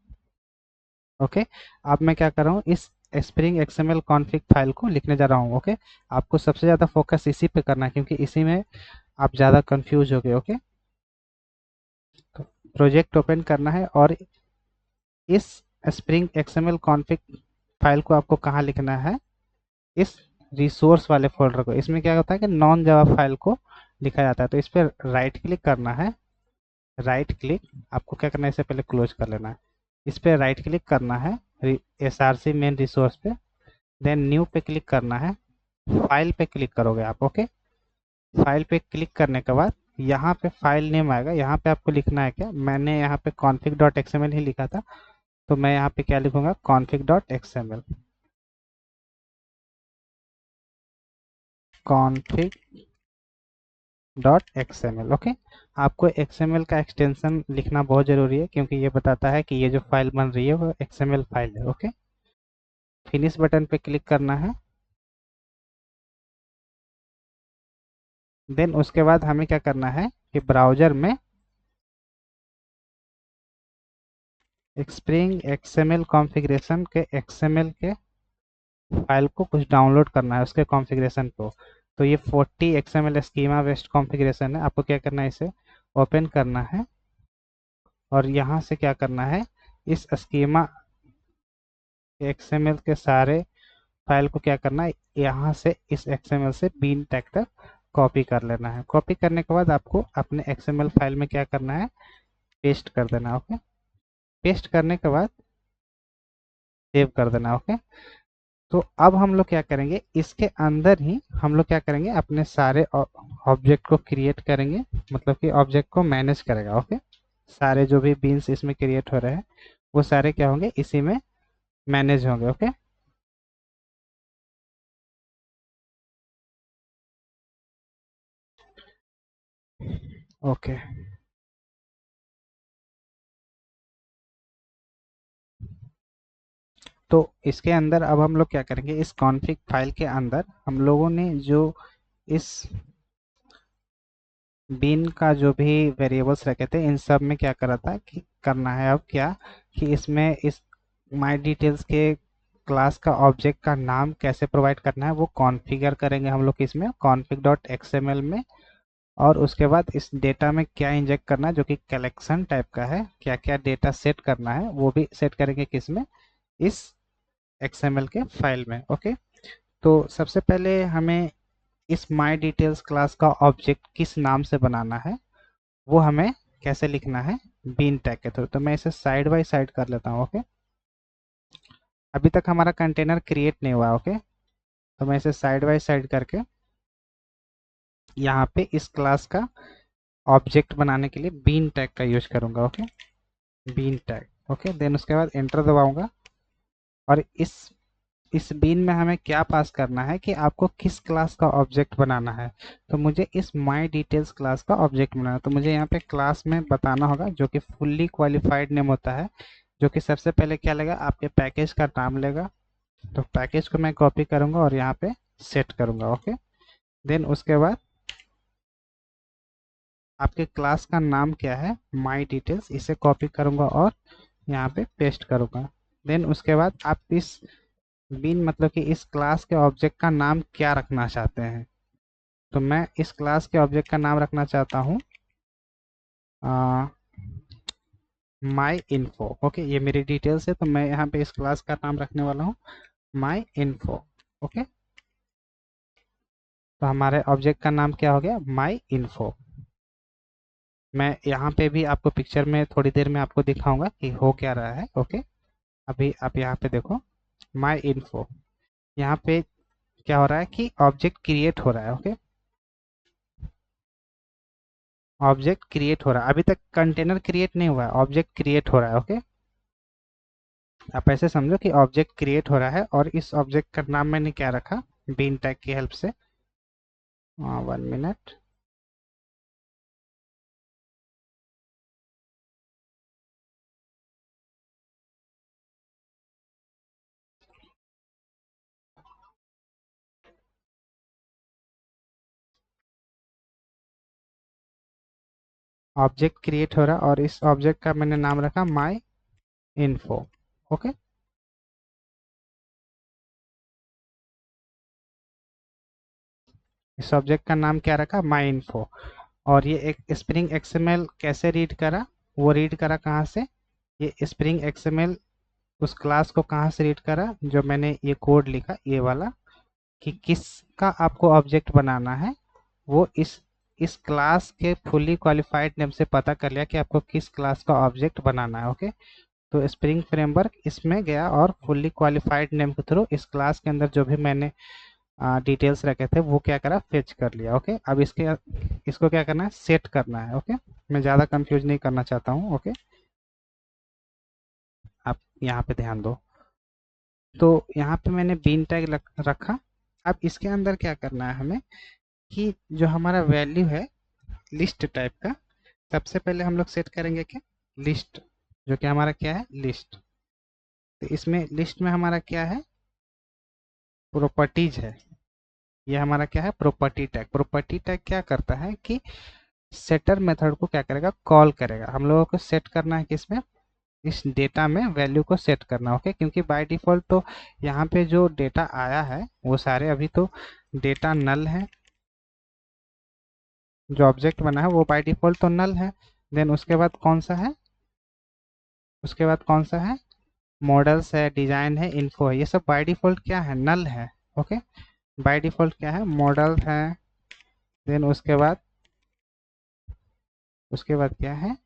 A: ओके, अब मैं क्या कर रहा हूँ, इस स्प्रिंग XML कॉन्फ़िग फाइल को लिखने जा रहा हूँ। ओके, आपको सबसे ज़्यादा फोकस इसी पे करना है, क्योंकि इसी में आप ज़्यादा कंफ्यूज हो गए। ओके, तो प्रोजेक्ट ओपन करना है और इस स्प्रिंग XML कॉन्फ़िग फाइल को आपको कहाँ लिखना है, इस रिसोर्स वाले फोल्डर को। इसमें क्या होता है कि नॉन जावा फाइल को लिखा जाता है। तो इस पर राइट क्लिक करना है, राइट क्लिक, आपको क्या करना है, इसे पहले क्लोज कर लेना है। इस पर राइट क्लिक करना है, SRC मेन रिसोर्स पे, देन न्यू पे क्लिक करना है, फाइल पे क्लिक करोगे आप। ओके, फाइल पे क्लिक करने के बाद यहाँ पे फाइल नेम आएगा, यहाँ पे आपको लिखना है क्या, मैंने यहाँ पे config डॉट XML ही लिखा था, तो मैं यहाँ पे क्या लिखूंगा, config dot XML, config dot XML। Okay, आपको XML का एक्सटेंशन लिखना बहुत ज़रूरी है, क्योंकि ये बताता है कि ये जो फाइल बन रही है वो XML फाइल है। ओके, फिनिश बटन पे क्लिक करना है, देन उसके बाद हमें क्या करना है कि ब्राउज़र में स्प्रिंग XML कॉन्फ़िगरेशन के XML के फाइल को कुछ डाउनलोड करना है, उसके कॉन्फ़िगरेशन को। तो ये 40 XML स्कीमा बेस्ड कॉन्फ़िगरेशन है। आपको क्या करना है, इसे ओपन करना है और यहाँ से क्या करना है, इस स्कीमा XML के सारे फाइल को क्या करना है, यहाँ से इस XML से बीन टैग तक कॉपी कर लेना है। कॉपी करने के बाद आपको अपने XML फाइल में क्या करना है, पेस्ट कर देना। ओके, पेस्ट करने के बाद सेव कर देना। ओके, तो अब हम लोग क्या करेंगे, इसके अंदर ही हम लोग क्या करेंगे, अपने सारे ऑब्जेक्ट को क्रिएट करेंगे, मतलब कि ऑब्जेक्ट को मैनेज करेगा। ओके, सारे जो भी बीन्स इसमें क्रिएट हो रहे हैं वो सारे क्या होंगे, इसी में मैनेज होंगे। ओके, ओके, तो इसके अंदर अब हम लोग क्या करेंगे, इस कॉन्फ़िग फाइल के अंदर हम लोगों ने जो इस बीन का जो भी वेरिएबल्स रखे थे, इन सब में क्या करा था कि करना है अब क्या, कि इसमें इस माई डिटेल्स के क्लास का ऑब्जेक्ट का नाम कैसे प्रोवाइड करना है वो कॉन्फ़िगर करेंगे हम लोग इसमें config डॉट XML में। और उसके बाद इस डेटा में क्या इंजेक्ट करना है, जो कि कलेक्शन टाइप का है, क्या क्या डेटा सेट करना है वो भी सेट करेंगे किसमें, इस XML के फाइल में। ओके, तो सबसे पहले हमें इस माई डिटेल्स क्लास का ऑब्जेक्ट किस नाम से बनाना है वो हमें कैसे लिखना है, बीन टैग के थ्रू। तो मैं इसे साइड बाय साइड कर लेता हूँ। ओके, अभी तक हमारा कंटेनर क्रिएट नहीं हुआ। ओके, तो मैं इसे साइड बाय साइड करके यहाँ पे इस क्लास का ऑब्जेक्ट बनाने के लिए बीन टैग का यूज करूँगा। Okay, bean tag. Okay, then उसके बाद एंटर दबाऊंगा और इस बीन में हमें क्या पास करना है कि आपको किस क्लास का ऑब्जेक्ट बनाना है। तो मुझे इस माई डिटेल्स क्लास का ऑब्जेक्ट बनाना है, तो मुझे यहाँ पे क्लास में बताना होगा, जो कि फुल्ली क्वालिफाइड नेम होता है, जो कि सबसे पहले क्या लेगा, आपके पैकेज का नाम लेगा। तो पैकेज को मैं कॉपी करूंगा और यहाँ पे सेट करूंगा। ओके, देन उसके बाद आपके क्लास का नाम क्या है, माई डिटेल्स, इसे कॉपी करूंगा और यहाँ पे पेस्ट करूंगा। देन उसके बाद आप इस बीन मतलब कि इस क्लास के ऑब्जेक्ट का नाम क्या रखना चाहते हैं। तो मैं इस क्लास के ऑब्जेक्ट का नाम रखना चाहता हूँ माई इन्फो। ओके, ये मेरी डिटेल्स है, तो मैं यहाँ पे इस क्लास का नाम रखने वाला हूँ माई इन्फो। ओके, तो हमारे ऑब्जेक्ट का नाम क्या हो गया, माई इन्फो। मैं यहाँ पे भी आपको पिक्चर में थोड़ी देर में आपको दिखाऊंगा कि हो क्या रहा है। ओके, अभी आप यहाँ पे देखो माई इन्फो, यहाँ पे क्या हो रहा है कि ऑब्जेक्ट क्रिएट हो रहा है। ओके, ऑब्जेक्ट क्रिएट हो रहा है, अभी तक कंटेनर क्रिएट नहीं हुआ है, ऑब्जेक्ट क्रिएट हो रहा है। ओके, आप ऐसे समझो कि ऑब्जेक्ट क्रिएट हो रहा है और इस ऑब्जेक्ट का नाम मैंने क्या रखा, बीन टैग की हेल्प से। 1 मिनट। ऑब्जेक्ट क्रिएट हो रहा है और इस ऑब्जेक्ट का मैंने नाम रखा माई इन्फो। ओके, इस ऑब्जेक्ट का नाम क्या रखा, माई इन्फो। और ये एक स्प्रिंग एक्सएमएल कैसे रीड करा, वो रीड करा कहाँ से, ये स्प्रिंग एक्सएमएल उस क्लास को कहाँ से रीड करा, जो मैंने ये कोड लिखा ये वाला, कि किसका आपको ऑब्जेक्ट बनाना है, वो इस क्लास के फुली क्वालिफाइड नेम से पता कर लिया कि आपको किस क्लास का ऑब्जेक्ट बनाना है। ओके, तो स्प्रिंग फ्रेमवर्क इसमें गया और फुल्ली क्वालिफाइड नेम के थ्रू इस क्लास के अंदर जो भी मैंने डिटेल्स रखे थे वो क्या करा, फेच कर लिया। ओके, अब इसको क्या करना है, सेट करना है। ओके, मैं ज़्यादा कंफ्यूज नहीं करना चाहता हूँ। ओके, आप यहाँ पे ध्यान दो। तो यहाँ पे मैंने बीन टैग रखा। अब इसके अंदर क्या करना है हमें, कि जो हमारा वैल्यू है लिस्ट टाइप का, सबसे पहले हम लोग सेट करेंगे क्या, लिस्ट, जो कि हमारा क्या है, लिस्ट। तो इसमें लिस्ट में हमारा क्या है, प्रॉपर्टीज है। ये हमारा क्या है, प्रॉपर्टी टैग। प्रॉपर्टी टैग क्या करता है कि सेटर मेथड को क्या करेगा, कॉल करेगा। हम लोगों को सेट करना है किसमें, इस डेटा में वैल्यू को सेट करना। ओके, क्योंकि बाय डिफॉल्ट तो यहाँ पे जो डेटा आया है वो सारे अभी तो डेटा नल है, जो ऑब्जेक्ट बना है वो बाय डिफॉल्ट तो नल है। देन उसके बाद कौन सा है, उसके बाद कौन सा है, मॉडल्स है, डिजाइन है, इन्फो है, ये सब बाय डिफॉल्ट क्या है, नल है। ओके, बाय डिफॉल्ट क्या है, मॉडल है। देन उसके बाद क्या है,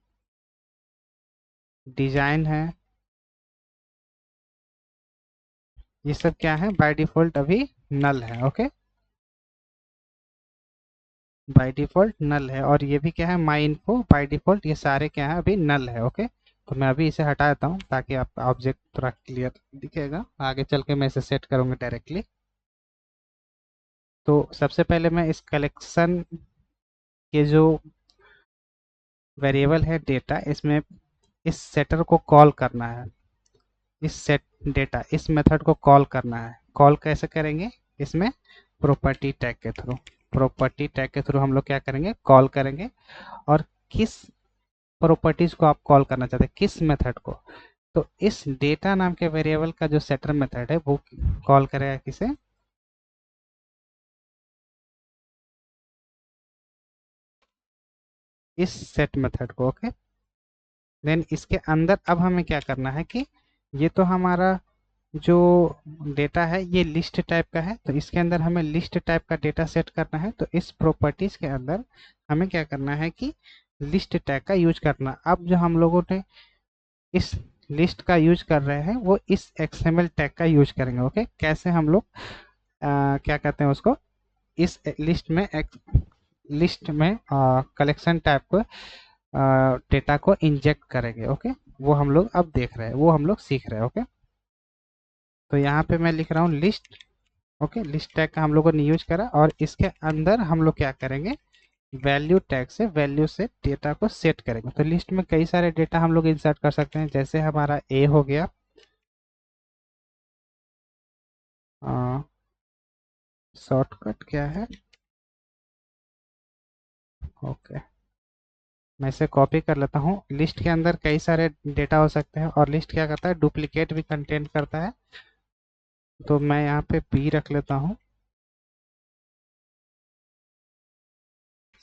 A: डिजाइन है। ये सब क्या है, बाय डिफॉल्ट अभी नल है। ओके, बाय डिफॉल्ट नल है। और ये भी क्या है, माई इन्फो, बाय डिफॉल्ट ये सारे क्या है, अभी नल है। ओके, तो मैं अभी इसे हटा देता हूँ ताकि आपका ऑब्जेक्ट थोड़ा क्लियर दिखेगा, आगे चल के मैं इसे सेट करूँगा डायरेक्टली। तो सबसे पहले मैं इस कलेक्शन के जो वेरिएबल है डेटा, इसमें इस सेटर को कॉल करना है, इस सेट डेटा इस मेथड को कॉल करना है। कॉल कैसे करेंगे, इसमें प्रॉपर्टी टैग के थ्रू, प्रॉपर्टी टैग के थ्रू हम लोग क्या करेंगे, कॉल करेंगे। और किस प्रॉपर्टीज को आप कॉल करना चाहते हैं, किस मेथड को, तो इस डेटा नाम के वेरिएबल का जो सेटर मेथड है वो कॉल करेगा किसे, इस सेट मेथड को। ओके, देन इसके अंदर अब हमें क्या करना है कि ये तो हमारा जो डेटा है ये लिस्ट टाइप का है, तो इसके अंदर हमें लिस्ट टाइप का डेटा सेट करना है। तो इस प्रॉपर्टीज के अंदर हमें क्या करना है कि लिस्ट टैग का यूज करना। अब जो हम लोगों ने इस लिस्ट का यूज कर रहे हैं वो इस एक्सएमएल टैग का यूज करेंगे। ओके, कैसे हम लोग क्या कहते हैं उसको, इस लिस्ट में कलेक्शन टाइप को डेटा को इंजेक्ट करेंगे। ओके, वो हम लोग अब देख रहे हैं, वो हम लोग सीख रहे हैं। ओके, तो यहाँ पे मैं लिख रहा हूँ लिस्ट। ओके, लिस्ट टैग का हम लोगों ने यूज करा और इसके अंदर हम लोग क्या करेंगे, वैल्यू टैग से वैल्यू से डेटा को सेट करेंगे। तो लिस्ट में कई सारे डेटा हम लोग इंसर्ट कर सकते हैं, जैसे हमारा ए हो गया, शॉर्टकट क्या है, ओके, मैं इसे कॉपी कर लेता हूँ। लिस्ट के अंदर कई सारे डेटा हो सकते हैं और लिस्ट क्या करता है, डुप्लीकेट भी कंटेंट करता है। तो मैं यहाँ पे बी रख लेता हूँ,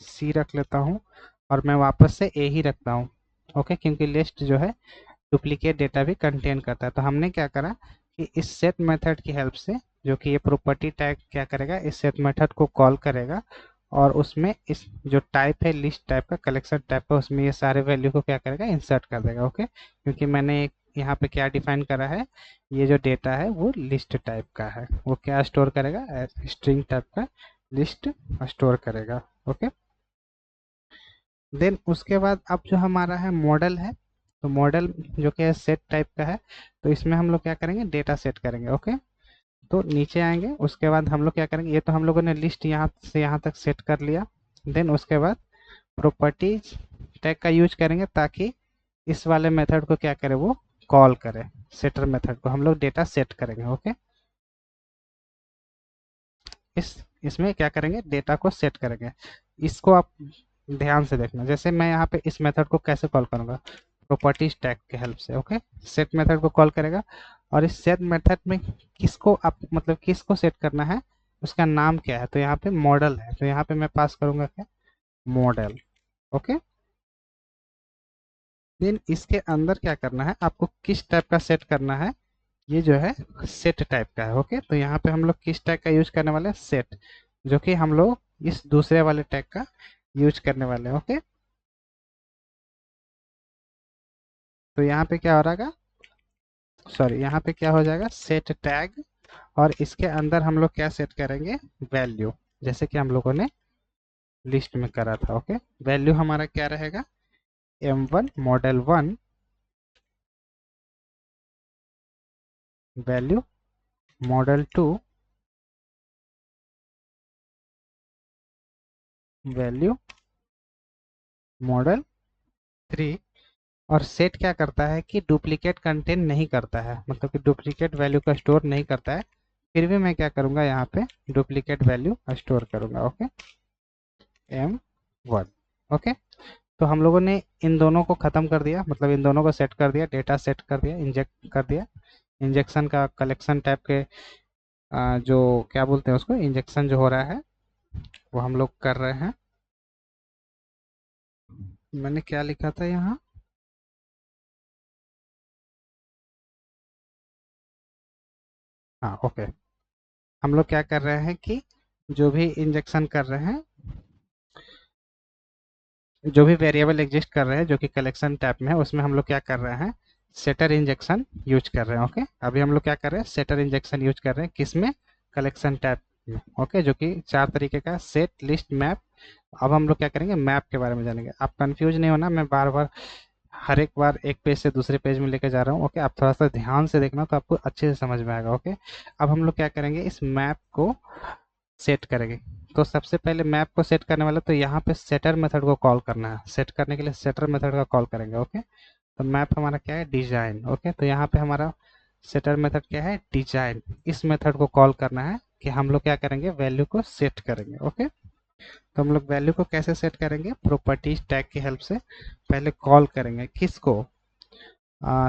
A: सी रख लेता हूँ, और मैं वापस से ए ही रखता हूँ। ओके, क्योंकि लिस्ट जो है डुप्लीकेट डेटा भी कंटेन करता है। तो हमने क्या करा कि इस सेट मेथड की हेल्प से, जो कि ये प्रॉपर्टी टैग क्या करेगा, इस सेट मेथड को कॉल करेगा और उसमें इस जो टाइप है लिस्ट टाइप का, कलेक्शन टाइप का, उसमें ये सारे वैल्यू को क्या करेगा, इंसर्ट कर देगा। ओके, क्योंकि मैंने यहाँ पे क्या डिफाइन करा है, ये जो डेटा है वो लिस्ट टाइप का है, वो क्या स्टोर करेगा, स्ट्रिंग टाइप का लिस्ट स्टोर करेगा। ओके, देन उसके बाद अब जो हमारा है मॉडल है, तो मॉडल जो कि सेट टाइप का है, तो इसमें हम लोग क्या करेंगे, डेटा सेट करेंगे। ओके, तो नीचे आएंगे, उसके बाद हम लोग क्या करेंगे, ये तो हम लोगों ने लिस्ट यहाँ से यहाँ तक सेट कर लिया। देन उसके बाद प्रॉपर्टीज टैग का यूज करेंगे ताकि इस वाले मेथड को क्या करे, वो कॉल करे, सेटर मेथड को हम लोग डेटा सेट करेंगे। ओके, इस इसमें क्या करेंगे, डेटा को सेट करेंगे। इसको आप ध्यान से देखना, जैसे मैं यहाँ पे इस मेथड को कैसे कॉल करूँगा, प्रॉपर्टीज टैग के हेल्प से। ओके, सेट मेथड को कॉल करेगा और इस सेट मेथड में किसको आप मतलब किसको सेट करना है, उसका नाम क्या है, तो यहाँ पे मॉडल है, तो यहाँ पे मैं पास करूंगा क्या, मॉडल। ओके, देन इसके अंदर क्या करना है, आपको किस टाइप का सेट करना है, ये जो है सेट टाइप का है। ओके, तो यहाँ पे हम लोग किस टैग का यूज करने वाले हैं, सेट, जो कि हम लोग इस दूसरे वाले टैग का यूज करने वाले हैं। ओके, तो यहाँ पे क्या हो रहा है, सॉरी, यहाँ पे क्या हो जाएगा, सेट टैग, और इसके अंदर हम लोग क्या सेट करेंगे, वैल्यू, जैसे कि हम लोगों ने लिस्ट में करा था। ओके, वैल्यू हमारा क्या रहेगा, M1 model 1 value, model 2 value, model 3। और सेट क्या करता है कि डुप्लीकेट कंटेंट नहीं करता है, मतलब कि डुप्लीकेट वैल्यू का स्टोर नहीं करता है। फिर भी मैं क्या करूंगा, यहाँ पे डुप्लीकेट वैल्यू स्टोर करूंगा। Okay, M1। ओके, तो हम लोगों ने इन दोनों को ख़त्म कर दिया, मतलब इन दोनों को सेट कर दिया, डेटा सेट कर दिया, इंजेक्ट कर दिया। इंजेक्शन का कलेक्शन टाइप के जो क्या बोलते हैं उसको, इंजेक्शन जो हो रहा है वो हम लोग कर रहे हैं। मैंने क्या लिखा था यहाँ, हाँ ओके, हम लोग क्या कर रहे हैं कि जो भी इंजेक्शन कर रहे हैं, जो भी वेरिएबल एग्जिस्ट कर रहे हैं जो कि कलेक्शन टाइप में है, उसमें हम लोग क्या कर रहे हैं, सेटर इंजेक्शन यूज कर रहे हैं। ओके, अभी हम लोग क्या कर रहे हैं, सेटर इंजेक्शन यूज कर रहे हैं, किसमें, कलेक्शन टाइप में। ओके, जो कि चार तरीके का, सेट, लिस्ट, मैप। अब हम लोग क्या करेंगे, मैप के बारे में जानेंगे। आप कंफ्यूज नहीं होना, मैं बार बार हर एक बार एक पेज से दूसरे पेज में लेके जा रहा हूँ। ओके, आप थोड़ा सा ध्यान से देखना तो आपको अच्छे से समझ में आएगा। ओके, अब हम लोग क्या करेंगे, इस मैप को सेट करेंगे। तो सबसे पहले मैप को सेट करने वाला, तो यहाँ पे सेटर मेथड को कॉल करना है, सेट करने के लिए सेटर मेथड का कॉल करेंगे। ओके, तो मैप हमारा क्या है, डिजाइन। ओके, तो यहाँ पे हमारा सेटर मेथड क्या है, डिजाइन। इस मेथड को कॉल करना है कि हम लोग क्या करेंगे, वैल्यू को सेट करेंगे। ओके, तो हम लोग वैल्यू को कैसे सेट करेंगे, प्रॉपर्टीज टैग की हेल्प से पहले कॉल करेंगे किसको,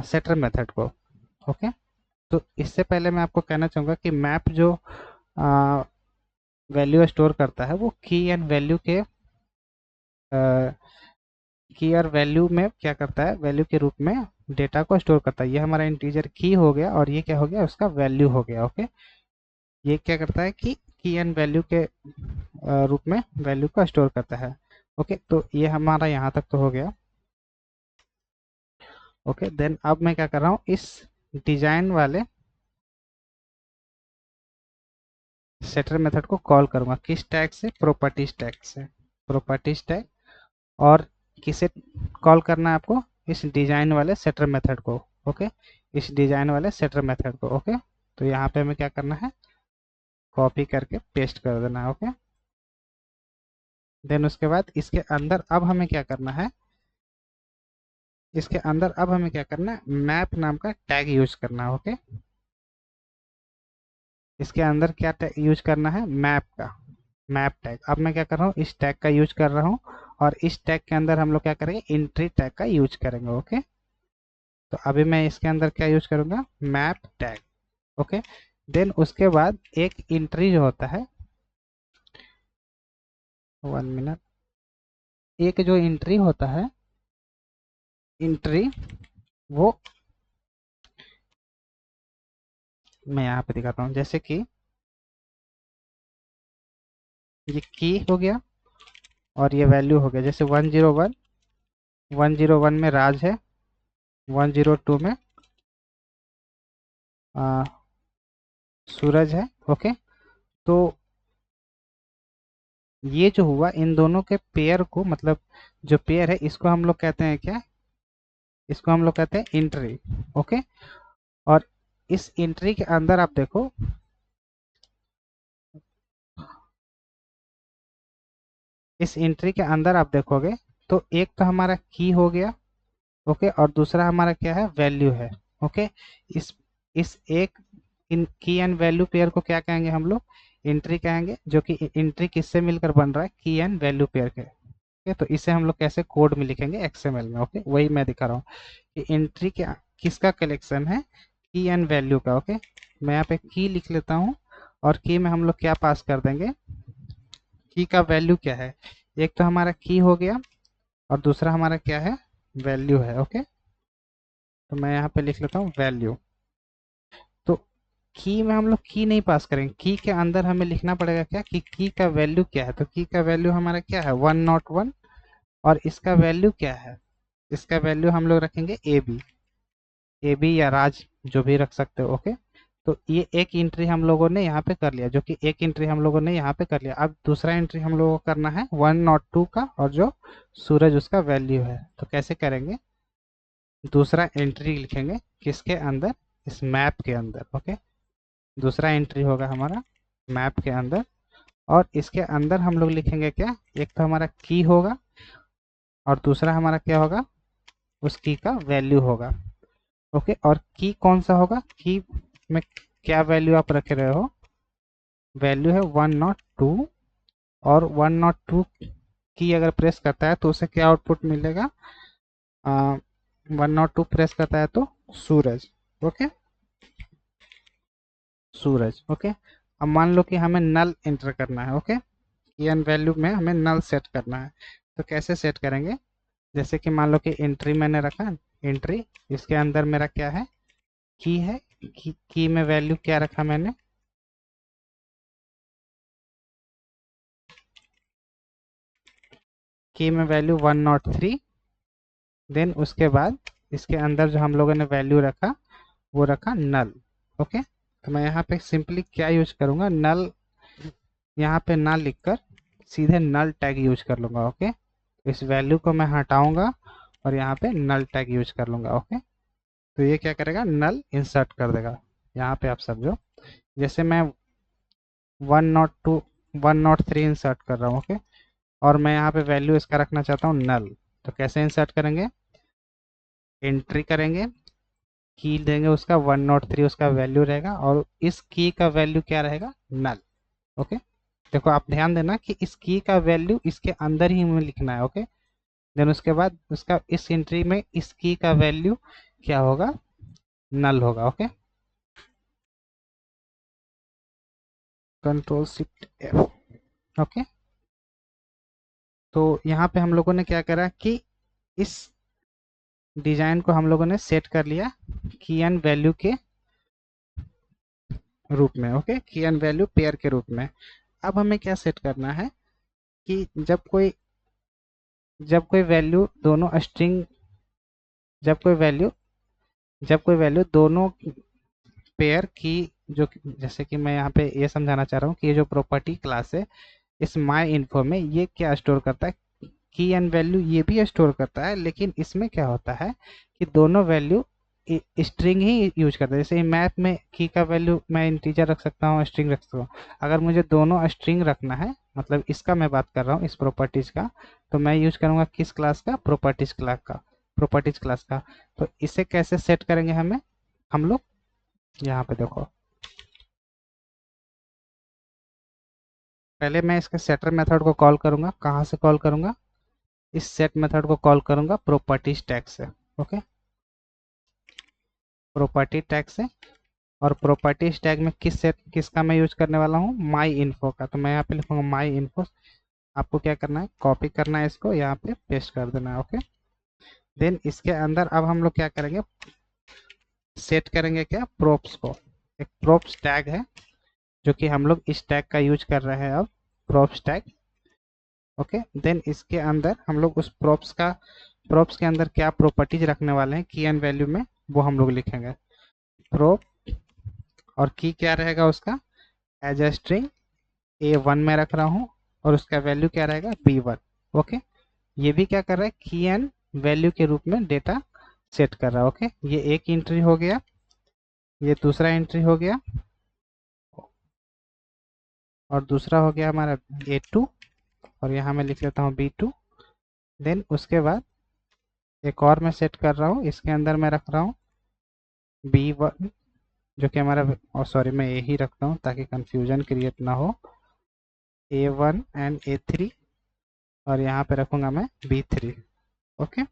A: सेटर मेथड को। ओके, तो इससे पहले मैं आपको कहना चाहूँगा कि मैप जो वैल्यू स्टोर करता है वो की एंड वैल्यू के की और वैल्यू में क्या करता है, वैल्यू के रूप में डेटा को स्टोर करता है। ये हमारा इंटीजर की हो गया और ये क्या हो गया, उसका वैल्यू हो गया। ओके, ये क्या करता है कि की एंड वैल्यू के रूप में वैल्यू को स्टोर करता है। ओके, तो ये हमारा यहाँ तक तो हो गया। ओके, देन अब मैं क्या कर रहा हूँ, इस डिजाइन वाले सेटर मेथड को कॉल करूंगा, किस टैग से, प्रॉपर्टीज टैग से, प्रॉपर्टीज टैग। और किसे कॉल करना है आपको, इस डिजाइन वाले सेटर मेथड को। ओके, इस डिजाइन वाले सेटर मेथड को। ओके, तो यहाँ पे हमें क्या करना है, कॉपी करके पेस्ट कर देना है। ओके, देन उसके बाद इसके अंदर अब हमें क्या करना है, इसके अंदर अब हमें क्या करना है, मैप नाम का टैग यूज करना है। ओके, इसके अंदर क्या यूज करना है, मैप का, मैप टैग। अब मैं क्या कर रहा हूँ, इस टैग का यूज कर रहा हूँ और इस टैग के अंदर हम लोग क्या करेंगे, एंट्री टैग का यूज करेंगे। ओके, तो अभी मैं इसके अंदर क्या यूज करूंगा, मैप टैग। ओके, देन उसके बाद एक एंट्री जो होता है, 1 मिनट, एक जो एंट्री होता है, एंट्री वो मैं यहाँ पे दिखाता हूँ। जैसे कि ये की हो गया और ये वैल्यू हो गया। जैसे 101, 101 में राज है, 102 में आ, सूरज है। ओके, तो ये जो हुआ इन दोनों के पेयर को, मतलब जो पेयर है इसको हम लोग कहते हैं क्या, इसको हम लोग कहते हैं एंट्री। ओके, और इस एंट्री के अंदर आप देखो, इस एंट्री के अंदर आप देखोगे तो एक तो हमारा की हो गया। ओके, और दूसरा हमारा क्या है, वैल्यू है। ओके, इस इस एक इन की एंड वैल्यू पेयर को क्या कहेंगे हम लोग, एंट्री कहेंगे, जो कि एंट्री किससे मिलकर बन रहा है, की एंड वैल्यू पेयर के। ओके, तो इसे हम लोग कैसे कोड में लिखेंगे, एक्सएमएल में। ओके, वही मैं दिखा रहा हूँ कि एंट्री क्या किसका कलेक्शन है, की एंड वैल्यू का। ओके, मैं यहाँ पे की लिख लेता हूँ और की में हम लोग क्या पास कर देंगे, की का वैल्यू क्या है, एक तो हमारा की हो गया और दूसरा हमारा क्या है, वैल्यू है। ओके, तो मैं यहाँ पे लिख लेता हूँ वैल्यू। तो की में हम लोग की नहीं पास करेंगे, की के अंदर हमें लिखना पड़ेगा क्या, कि की का वैल्यू क्या है। तो की का वैल्यू हमारा क्या है, 101, और इसका वैल्यू क्या है, इसका वैल्यू हम लोग रखेंगे ए बी, ए बी या राज, जो भी रख सकते हो। ओके, तो ये एक एंट्री हम लोगों ने यहाँ पे कर लिया, जो कि एक एंट्री हम लोगों ने यहाँ पे कर लिया। अब दूसरा एंट्री हम लोगों को करना है 102 का, और जो सूरज उसका वैल्यू है। तो कैसे करेंगे, दूसरा एंट्री लिखेंगे किसके अंदर, इस मैप के अंदर। ओके, दूसरा एंट्री होगा हमारा मैप के अंदर, और इसके अंदर हम लोग लिखेंगे क्या, एक तो हमारा की होगा और दूसरा हमारा क्या होगा, उस की का वैल्यू होगा। ओके, और की कौन सा होगा, की में क्या वैल्यू आप रख रहे हो, वैल्यू है 102, और 102 की अगर प्रेस करता है तो उसे क्या आउटपुट मिलेगा, 102 प्रेस करता है तो सूरज। ओके, सूरज। ओके, अब मान लो कि हमें नल एंटर करना है। ओके, की एंड वैल्यू में हमें नल सेट करना है। तो कैसे सेट करेंगे, जैसे कि मान लो कि एंट्री मैंने रखा, एंट्री इसके अंदर मेरा क्या है, की है, की में वैल्यू क्या रखा मैंने, की में वैल्यू 103। देन उसके बाद इसके अंदर जो हम लोगों ने वैल्यू रखा वो रखा नल। ओके, तो मैं यहाँ पे सिंपली क्या यूज करूंगा, नल, यहाँ पे ना लिखकर सीधे नल टैग यूज कर लूंगा। ओके, इस वैल्यू को मैं हटाऊंगा और यहाँ पे नल टैग यूज कर लूंगा। ओके, तो ये क्या करेगा, नल इंसर्ट कर देगा। यहाँ पे आप समझो, जैसे मैं 102, 103 इंसर्ट कर रहा हूँ। ओके, और मैं यहाँ पे वैल्यू इसका रखना चाहता हूँ नल। तो कैसे इंसर्ट करेंगे, एंट्री करेंगे, की देंगे उसका 103, उसका वैल्यू रहेगा, और इस की का वैल्यू क्या रहेगा, नल। ओके, देखो आप ध्यान देना कि इस की का वैल्यू इसके अंदर ही हमें लिखना है। ओके, देन उसके बाद उसका इस एंट्री में इस की का वैल्यू क्या होगा, नल होगा। Okay, control shift F. Okay, तो यहाँ पे हम लोगों ने क्या करा कि इस डिजाइन को हम लोगों ने सेट कर लिया की एंड वैल्यू के रूप में। ओके, की एंड वैल्यू पेयर के रूप में। अब हमें क्या सेट करना है कि जब कोई वैल्यू दोनों स्ट्रिंग, जब कोई वैल्यू जब कोई वैल्यू दोनों पेयर की, जो जैसे कि मैं यहाँ पे ये समझाना चाह रहा हूँ कि ये जो प्रॉपर्टी क्लास है इस माई इन्फो में ये क्या स्टोर करता है, की एंड वैल्यू ये भी स्टोर करता है, लेकिन इसमें क्या होता है कि दोनों वैल्यू स्ट्रिंग ही यूज करता है। जैसे मैप में की का वैल्यू मैं इंटीजर रख सकता हूँ, स्ट्रिंग रख सकता हूँ। अगर मुझे दोनों स्ट्रिंग रखना है, मतलब इसका मैं बात कर रहा हूँ, इस प्रॉपर्टीज का, तो मैं यूज करूंगा किस क्लास का, प्रॉपर्टीज क्लास का। तो इसे कैसे सेट करेंगे हम लोग, यहाँ पे देखो, पहले मैं इसके सेटर मेथड को कॉल करूंगा। कहाँ से कॉल करूंगा, इस सेट मेथड को कॉल करूंगा प्रॉपर्टीज टैग से। ओके, प्रॉपर्टी टैग से। और प्रॉपर्टीज टैग में किसका मैं यूज करने वाला हूँ, माई इन्फो का। तो मैं यहाँ पे लिखूंगा माई इन्फो। आपको क्या करना है, कॉपी करना है, इसको यहाँ पे पेस्ट कर देना है। ओके, देन इसके अंदर अब हम लोग क्या करेंगे, सेट करेंगे क्या, प्रोप्स को। एक प्रोप्स टैग है जो कि हम लोग इस टैग का यूज कर रहे हैं अब, प्रोप्स टैग। ओके, देन इसके अंदर हम लोग उस प्रोप्स के अंदर क्या प्रॉपर्टीज रखने वाले हैं की एंड वैल्यू में, वो हम लोग लिखेंगे। प्रोप और की क्या रहेगा उसका, एज ए स्ट्रिंग A1 में रख रहा हूँ, और उसका वैल्यू क्या रहेगा, B1। ओके, ये भी क्या कर रहा है, की एंड वैल्यू के रूप में डेटा सेट कर रहा है। ओके, ये एक एंट्री हो गया, ये दूसरा एंट्री हो गया, और दूसरा हो गया हमारा A2, और यहाँ मैं लिख लेता हूँ B2। देन उसके बाद एक और मैं सेट कर रहा हूँ, इसके अंदर मैं रख रहा हूँ B1, जो कि हमारा, और सॉरी मैं ए ही रखता हूँ ताकि कंफ्यूजन क्रिएट ना हो, A1 एंड A3, और यहाँ पे रखूंगा मैं B3। ओके,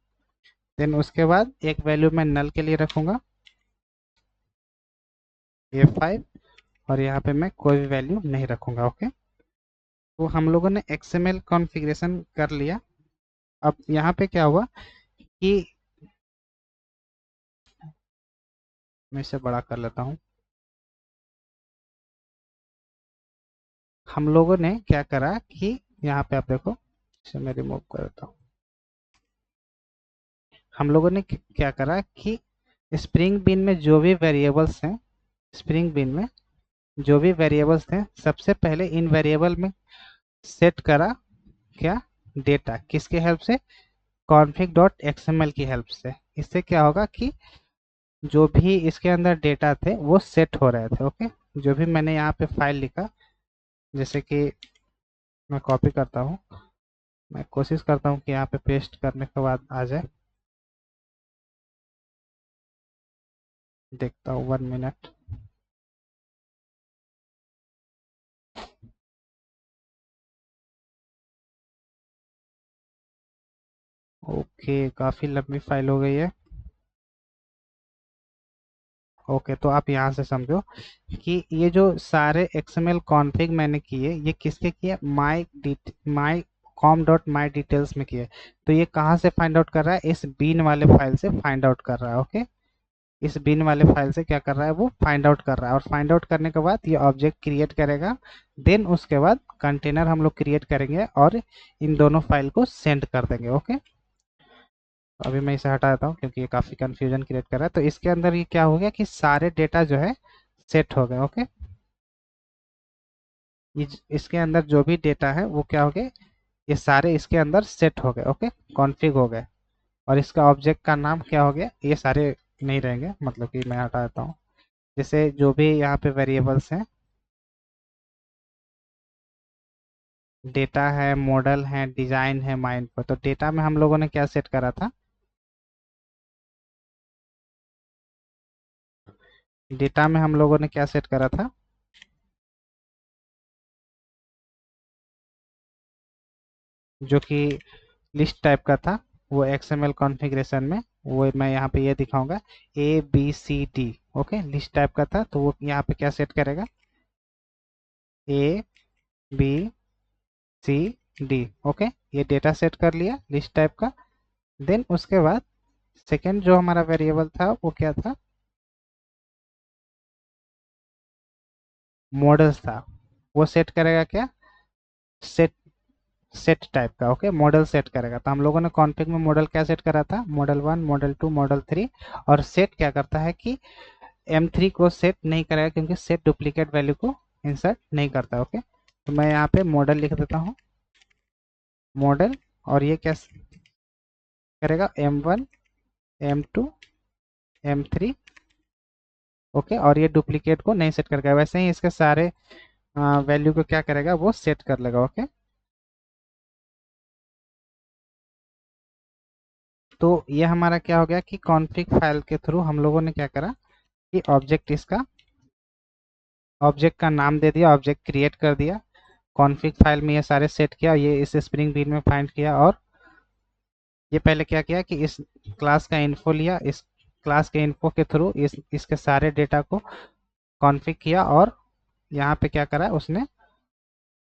A: देन उसके बाद एक वैल्यू मैं नल के लिए रखूंगा A5, और यहाँ पे मैं कोई भी वैल्यू नहीं रखूंगा। ओके, तो हम लोगों ने XML कॉन्फ़िगरेशन कर लिया। अब यहाँ पे क्या हुआ कि मैं इसे बड़ा कर लेता हूँ। हम लोगों ने क्या करा कि यहाँ पे आप देखो, इसे मैं रिमूव कर देता हूँ। हम लोगों ने क्या करा कि स्प्रिंग बीन में जो भी वेरिएबल्स हैं, स्प्रिंग बीन में जो भी वेरिएबल्स थे, सबसे पहले इन वेरिएबल में सेट करा क्या, डेटा। किसके हेल्प से, config.xml की हेल्प से। इससे क्या होगा कि जो भी इसके अंदर डेटा थे वो सेट हो रहे थे। ओके, जो भी मैंने यहाँ पे फाइल लिखा, जैसे कि मैं कॉपी करता हूँ, मैं कोशिश करता हूँ कि यहाँ पे पेस्ट करने के बाद आ जाए, देखता हूँ 1 मिनट। ओके, काफ़ी लंबी फाइल हो गई है। ओके, तो आप यहाँ से समझो कि ये जो सारे XML कॉन्फ़िग मैंने किए, ये किसके किए, माई कॉम डॉट माई डिटेल्स में किए। तो ये कहाँ से फाइंड आउट कर रहा है, इस बीन वाले फाइल से फाइंड आउट कर रहा है। ओके, इस बिन वाले फाइल से क्या कर रहा है, वो फाइंड आउट कर रहा है, और फाइंड आउट करने के बाद ये ऑब्जेक्ट क्रिएट करेगा। देन उसके बाद कंटेनर हम लोग क्रिएट करेंगे और इन दोनों फाइल को सेंड कर देंगे। ओके, अभी मैं इसे हटा देता हूँ क्योंकि ये काफ़ी कंफ्यूजन क्रिएट कर रहा है। तो इसके अंदर ये क्या हो गया कि सारे डेटा जो है सेट हो गए। ओके, इसके अंदर जो भी डेटा है वो क्या हो गए, ये सारे इसके अंदर सेट हो गए। ओके, कॉन्फ़िग हो गए, और इसका ऑब्जेक्ट का नाम क्या हो गया, ये सारे नहीं रहेंगे, मतलब कि मैं हटा देता हूँ। जैसे जो भी यहाँ पे वेरिएबल्स हैं, डेटा है, मॉडल है, डिजाइन है, माइंड पर। तो डेटा में हम लोगों ने क्या सेट करा था, डेटा में हम लोगों ने क्या सेट करा था, जो कि लिस्ट टाइप का था। वो XML कॉन्फ़िगरेशन में वो मैं यहाँ पे ये दिखाऊंगा, ABCD। ओके, लिस्ट टाइप का था, तो वो यहाँ पे क्या सेट करेगा, ABCD। ओके, ये डेटा सेट कर लिया लिस्ट टाइप का। देन उसके बाद सेकेंड जो हमारा वेरिएबल था वो क्या था, मॉडल्स था। वो सेट करेगा क्या, सेट सेट टाइप का। ओके, मॉडल सेट करेगा। तो हम लोगों ने कॉन्फ़िग में मॉडल क्या सेट करा था, मॉडल 1, मॉडल 2, मॉडल 3। और सेट क्या करता है कि M3 को सेट नहीं करेगा, क्योंकि सेट डुप्लीकेट वैल्यू को इंसर्ट नहीं करता। ओके, तो मैं यहाँ पे मॉडल लिख देता हूँ, मॉडल, और ये क्या करेगा, M1, M2, M3। ओके, और ये डुप्लीकेट को नहीं सेट करेगा, वैसे ही इसके सारे वैल्यू को क्या करेगा, वो सेट कर लेगा। ओके, तो ये हमारा क्या हो गया कि कॉन्फ़िग फाइल के थ्रू हम लोगों ने क्या करा कि ऑब्जेक्ट का नाम दे दिया, ऑब्जेक्ट क्रिएट कर दिया, कॉन्फ़िग फाइल में ये सारे सेट किया, ये इस स्प्रिंग बीन में फाइंड किया, और ये पहले क्या किया कि इस क्लास का इन्फो लिया, इस क्लास के इन्फो के थ्रू इसके सारे डेटा को कॉन्फ़िग किया, और यहाँ पे क्या करा उसने,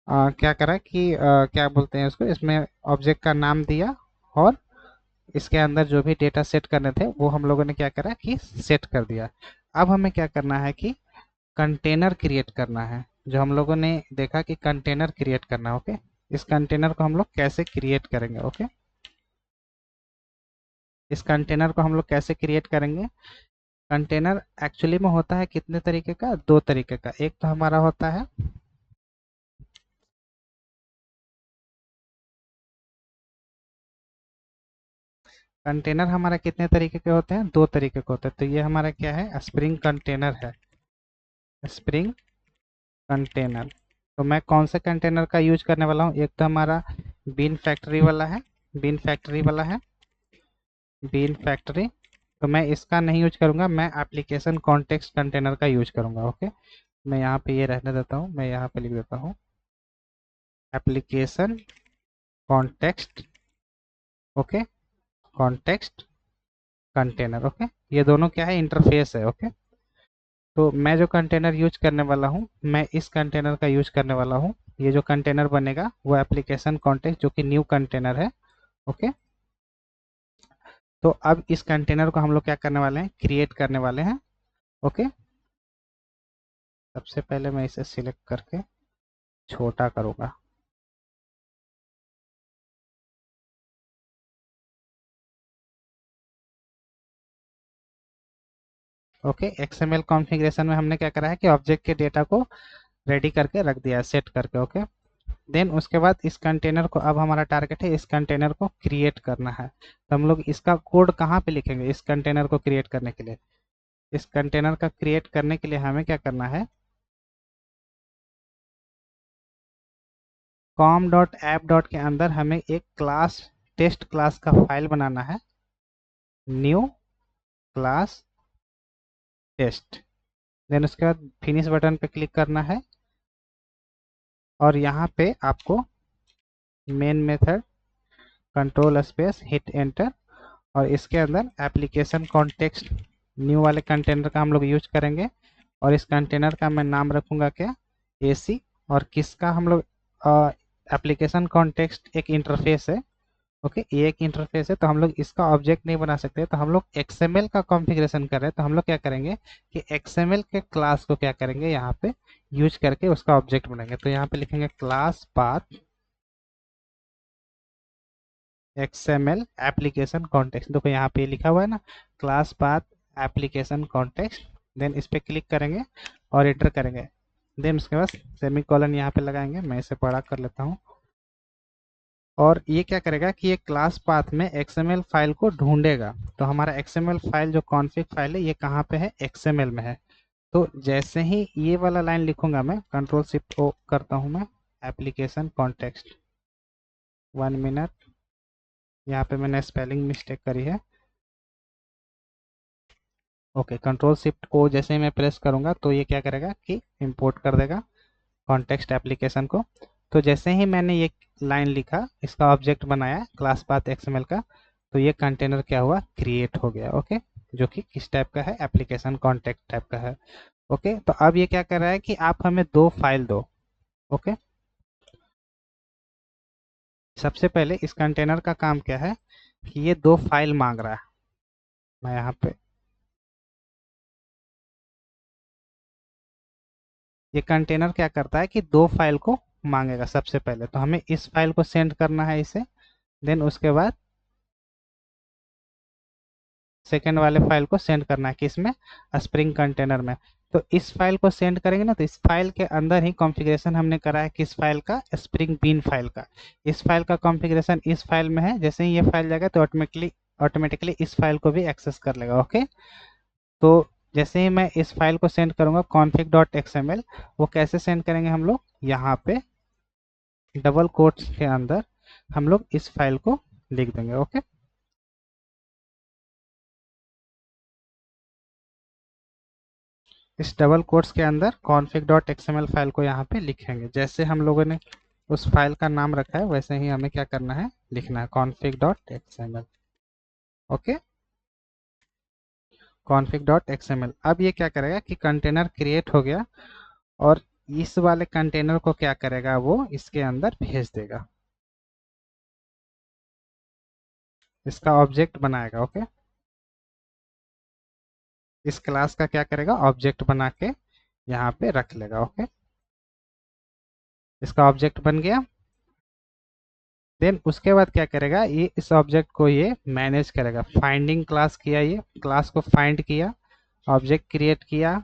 A: क्या करा कि क्या बोलते हैं उसको, इसमें ऑब्जेक्ट का नाम दिया, और इसके अंदर जो भी डेटा सेट करने थे वो हम लोगों ने क्या करा कि सेट कर दिया। अब हमें क्या करना है कि कंटेनर क्रिएट करना है। जो हम लोगों ने देखा कि कंटेनर क्रिएट करना है, ओके। इस कंटेनर को हम लोग कैसे क्रिएट करेंगे, ओके। इस कंटेनर को हम लोग कैसे क्रिएट करेंगे। कंटेनर एक्चुअली में होता है कितने तरीके का, दो तरीके का। एक तो हमारा होता है, कंटेनर हमारा कितने तरीके के होते हैं, दो तरीके के होते हैं। तो ये हमारा क्या है, स्प्रिंग कंटेनर है, स्प्रिंग कंटेनर। तो मैं कौन से कंटेनर का यूज करने वाला हूँ, एक तो हमारा बीन फैक्ट्री वाला है, बीन फैक्ट्री वाला है, बीन फैक्ट्री। तो मैं इसका नहीं यूज करूंगा, मैं एप्लीकेशन कॉन्टेक्स्ट कंटेनर का यूज करूंगा, ओके। मैं यहाँ पे ये रहने देता हूँ, मैं यहाँ पे लिख देता हूँ application context, okay, context container, okay. ये दोनों क्या है, इंटरफेस है, ओके। तो मैं जो कंटेनर यूज करने वाला हूँ, मैं इस कंटेनर का यूज करने वाला हूँ। ये जो कंटेनर बनेगा वो एप्लीकेशन कॉन्टेक्स्ट, जो कि न्यू कंटेनर है, ओके। तो अब इस कंटेनर को हम लोग क्या करने वाले हैं, क्रिएट करने वाले हैं, ओके। सबसे पहले मैं इसे सिलेक्ट करके छोटा करूंगा, ओके। एक्सएमएल कॉन्फ़िगरेशन में हमने क्या करा है कि ऑब्जेक्ट के डेटा को रेडी करके रख दिया है, सेट करके, ओके। देन उसके बाद इस कंटेनर को, अब हमारा टारगेट है इस कंटेनर को क्रिएट करना है। तो हम लोग इसका कोड कहाँ पे लिखेंगे, इस कंटेनर को क्रिएट करने के लिए। इस कंटेनर का क्रिएट करने के लिए हमें क्या करना है, com डॉट ऐप डॉट के अंदर हमें एक क्लास, टेस्ट क्लास का फाइल बनाना है, न्यू क्लास टेस्ट। देन उसके बाद फिनिश बटन पे क्लिक करना है, और यहाँ पे आपको main method control space hit enter, और इसके अंदर एप्लीकेशन कॉन्टेक्स्ट न्यू वाले कंटेनर का हम लोग यूज करेंगे। और इस कंटेनर का मैं नाम रखूंगा क्या, एसी। और किसका हम लोग, एप्लीकेशन कॉन्टेक्स्ट एक इंटरफेस है, ओके। ये एक इंटरफेस है, तो हम लोग इसका ऑब्जेक्ट नहीं बना सकते। तो हम लोग एक्सएमएल का कॉन्फ़िगरेशन कर रहे हैं, तो हम लोग क्या करेंगे कि एक्सएमएल के क्लास को क्या करेंगे, यहाँ पे यूज करके उसका ऑब्जेक्ट बनाएंगे। तो यहाँ पे लिखेंगे class path XML application context. देखो यहाँ पे लिखा हुआ है ना, class path application context. Then इस पे क्लिक करेंगे और एंटर करेंगे। देन उसके बाद सेमी कॉलन यहाँ पे लगाएंगे, मैं इसे बड़ा कर लेता हूँ। और ये क्या करेगा कि ये क्लास पाथ में एक्सएमएल फाइल को ढूंढेगा। तो हमारा एक्सएमएल फाइल जो कॉन्फ़िग फाइल है ये कहाँ पे है, एक्सएमएल में है। तो जैसे ही ये वाला लाइन लिखूंगा, मैं कंट्रोल शिफ्ट ओ करता हूँ मैं, एप्लीकेशन कॉन्टेक्स्ट, 1 मिनट, यहाँ पे मैंने स्पेलिंग मिस्टेक करी है, ओके। कंट्रोल शिफ्ट ओ जैसे ही मैं प्रेस करूंगा तो ये क्या करेगा कि इंपोर्ट कर देगा कॉन्टेक्स्ट एप्लीकेशन को। तो जैसे ही मैंने ये लाइन लिखा, इसका ऑब्जेक्ट बनाया क्लास पाथ एक्सएमएल का, तो ये कंटेनर क्या हुआ, क्रिएट हो गया, ओके। जो कि किस टाइप का है, एप्लीकेशन कॉन्टेक्ट टाइप का है, ओके। तो अब ये क्या कर रहा है कि आप हमें दो फाइल दो, ओके। सबसे पहले इस कंटेनर का काम क्या है कि ये दो फाइल मांग रहा है। मैं यहाँ पे, ये कंटेनर क्या करता है कि दो फाइल को मांगेगा। सबसे पहले तो हमें इस फाइल को सेंड करना है इसे, देन उसके बाद सेकेंड वाले फाइल को सेंड करना है किसमें, स्प्रिंग कंटेनर में। तो इस फाइल को सेंड करेंगे ना, तो इस फाइल के अंदर ही कॉन्फ़िगरेशन हमने करा है किस फाइल का, स्प्रिंग बीन फाइल का। इस फाइल का कॉन्फ़िगरेशन इस फाइल में है। जैसे ही ये फाइल जाएगा तो ऑटोमेटिकली इस फाइल को भी एक्सेस कर लेगा, ओके। तो जैसे ही मैं इस फाइल को सेंड करूंगा config डॉट एक्सएमएल, वो कैसे सेंड करेंगे हम लोग, यहाँ पे डबल कोट्स के अंदर हम लोग इस फाइल को लिख देंगे, ओके। इस डबल कोट्स के अंदर config डॉट एक्सएमएल फाइल को यहाँ पे लिखेंगे, जैसे हम लोगों ने उस फाइल का नाम रखा है वैसे ही हमें क्या करना है, लिखना है config.xml। Okay, config.xml। अब ये क्या करेगा कि कंटेनर क्रिएट हो गया और इस वाले कंटेनर को क्या करेगा, वो इसके अंदर भेज देगा, इसका ऑब्जेक्ट बनाएगा। ओके, इस क्लास का क्या करेगा, ऑब्जेक्ट बना के यहाँ पे रख लेगा। ओके, इसका ऑब्जेक्ट बन गया। देन उसके बाद क्या करेगा, ये इस ऑब्जेक्ट को ये मैनेज करेगा। फाइंडिंग क्लास किया, ये क्लास को फाइंड किया, ऑब्जेक्ट क्रिएट किया,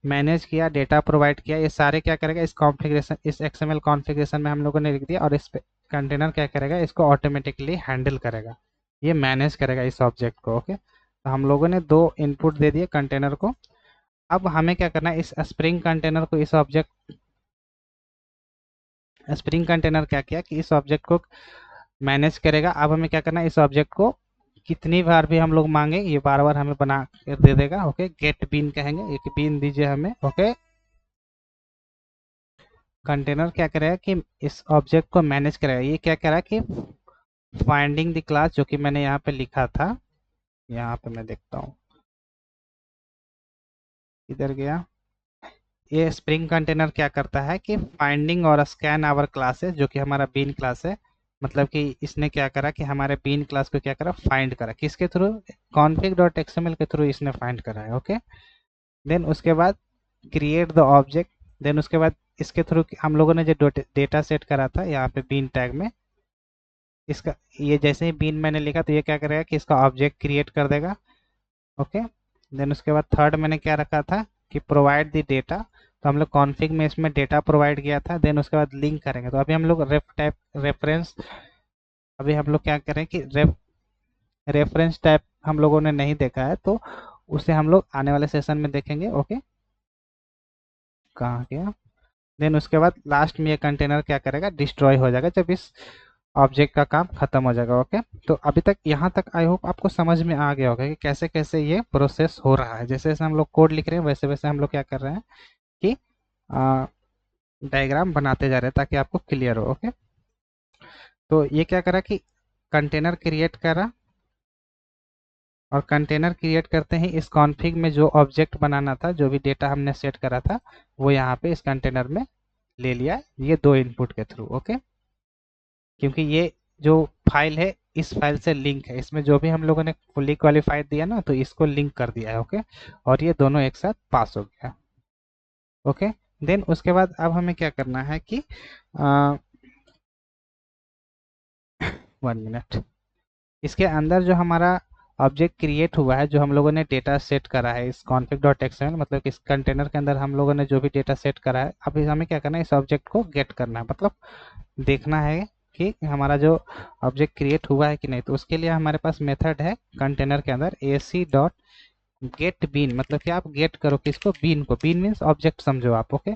A: मैनेज किया, डेटा प्रोवाइड किया, ये सारे क्या करेगा, इस कॉन्फ़िगरेशन, इस एक्सएमएल कॉन्फ़िगरेशन में हम लोगों ने लिख दिया। और इस कंटेनर क्या करेगा, इसको ऑटोमेटिकली हैंडल करेगा, ये मैनेज करेगा इस ऑब्जेक्ट को। ओके, तो हम लोगों ने दो इनपुट दे दिए कंटेनर को। अब हमें क्या करना है, इस स्प्रिंग कंटेनर को, इस ऑब्जेक्ट स्प्रिंग कंटेनर क्या किया कि इस ऑब्जेक्ट को मैनेज करेगा। अब हमें क्या करना है, इस ऑब्जेक्ट को कितनी बार भी हम लोग मांगे ये बार बार हमें बना कर दे देगा। ओके, गेट बीन कहेंगे, एक बीन दीजिए हमें। ओके, कंटेनर क्या करेगा कि इस ऑब्जेक्ट को मैनेज करेगा। ये क्या कह रहा है कि फाइंडिंग द क्लास, जो कि मैंने यहाँ पे लिखा था, यहाँ पे मैं देखता हूँ इधर गया। ये स्प्रिंग कंटेनर क्या करता है कि फाइंडिंग और स्कैन आवर क्लासेस, जो कि हमारा बीन क्लास है, मतलब कि इसने क्या करा कि हमारे बीन क्लास को क्या करा, फाइंड करा। किसके थ्रू, config.xml के थ्रू इसने फाइंड करा है। ओके, देन उसके बाद क्रिएट द ऑब्जेक्ट। देन उसके बाद इसके थ्रू हम लोगों ने जो डेटा सेट करा था यहाँ पे बीन टैग में, इसका ये जैसे ही बीन मैंने लिखा तो ये क्या करेगा कि इसका ऑब्जेक्ट क्रिएट कर देगा। ओके, देन उसके बाद थर्ड मैंने क्या रखा था कि प्रोवाइड द डेटा, तो हम लोग कॉन्फ़िग में इसमें डेटा प्रोवाइड किया था। देन उसके बाद लिंक करेंगे, तो अभी हम लोग रेफ टाइप रेफरेंस, अभी हम लोग क्या करें कि रेफरेंस टाइप हम लोगों ने नहीं देखा है, तो उसे हम लोग आने वाले सेशन में देखेंगे। ओके, कहाँ गया। देन उसके बाद लास्ट में ये कंटेनर क्या करेगा, डिस्ट्रॉय हो जाएगा जब इस ऑब्जेक्ट का काम खत्म हो जाएगा। ओके, तो अभी तक यहाँ तक आई होप आपको समझ में आ गया होगा कि कैसे कैसे ये प्रोसेस हो रहा है। जैसे जैसे हम लोग कोड लिख रहे हैं वैसे वैसे हम लोग क्या कर रहे हैं कि डायग्राम बनाते जा रहे हैं ताकि आपको क्लियर हो। ओके, तो ये क्या करा कि कंटेनर क्रिएट करा, और कंटेनर क्रिएट करते ही इस कॉन्फ़िग में जो ऑब्जेक्ट बनाना था, जो भी डेटा हमने सेट करा था, वो यहाँ पे इस कंटेनर में ले लिया, ये दो इनपुट के थ्रू। ओके, क्योंकि ये जो फाइल है इस फाइल से लिंक है, इसमें जो भी हम लोगों ने फुली क्वालिफाइड दिया ना, तो इसको लिंक कर दिया है। ओके, और ये दोनों एक साथ पास हो गया। ओके, देन उसके बाद अब हमें क्या करना है कि 1 मिनट, इसके अंदर जो हमारा ऑब्जेक्ट क्रिएट हुआ है, जो हम लोगों ने डेटा सेट करा है इस config.xml, मतलब इस कंटेनर के अंदर हम लोगों ने जो भी डेटा सेट करा है, अभी हमें क्या करना है, इस ऑब्जेक्ट को गेट करना है, मतलब देखना है कि हमारा जो ऑब्जेक्ट क्रिएट हुआ है कि नहीं। तो उसके लिए हमारे पास मेथड है कंटेनर के अंदर ac डॉट गेट बीन, मतलब कि आप गेट करो किसको, बीन को। बीन मीन्स ऑब्जेक्ट समझो आप। ओके,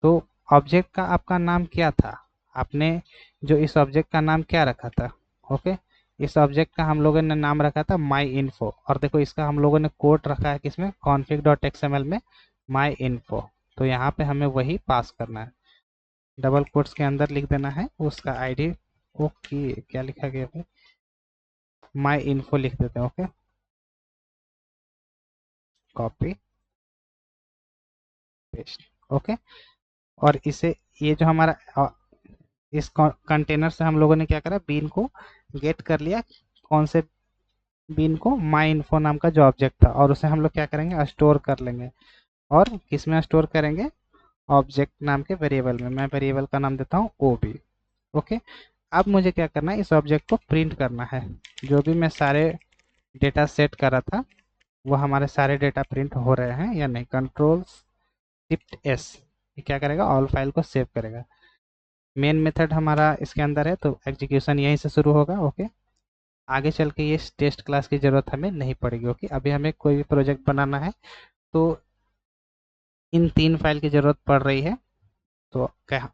A: तो ऑब्जेक्ट का आपका नाम क्या था, आपने जो इस ऑब्जेक्ट का नाम क्या रखा था। ओके, इस ऑब्जेक्ट का हम लोगों ने नाम रखा था माई इन्फो, और देखो इसका हम लोगों ने कोड रखा है किसमें, config.xml में, माई इन्फो। तो यहाँ पे हमें वही पास करना है, डबल कोट्स के अंदर लिख देना है उसका आईडी। ओके, क्या लिखा गया है, माई इन्फो लिख देते हैं। Okay, copy paste. ओके, और इसे, ये जो हमारा इस कंटेनर से हम लोगों ने क्या करा, बीन को गेट कर लिया। कौन से बीन को, माई इन्फो नाम का जो ऑब्जेक्ट था, और उसे हम लोग क्या करेंगे, स्टोर कर लेंगे। और किस में स्टोर करेंगे, ऑब्जेक्ट नाम के वेरिएबल में। मैं वेरिएबल का नाम देता हूँ OB। ओके, अब मुझे क्या करना है, इस ऑब्जेक्ट को प्रिंट करना है। जो भी मैं सारे डेटा सेट करा था वो हमारे सारे डेटा प्रिंट हो रहे हैं या नहीं। कंट्रोल शिफ्ट S, ये क्या करेगा, ऑल फाइल को सेव करेगा। मेन मेथड हमारा इसके अंदर है, तो एग्जीक्यूशन यहीं से शुरू होगा। ओके, आगे चल के ये टेस्ट क्लास की ज़रूरत हमें नहीं पड़ेगी। ओके, अभी हमें कोई भी प्रोजेक्ट बनाना है तो इन तीन फाइल की ज़रूरत पड़ रही है। तो क्या,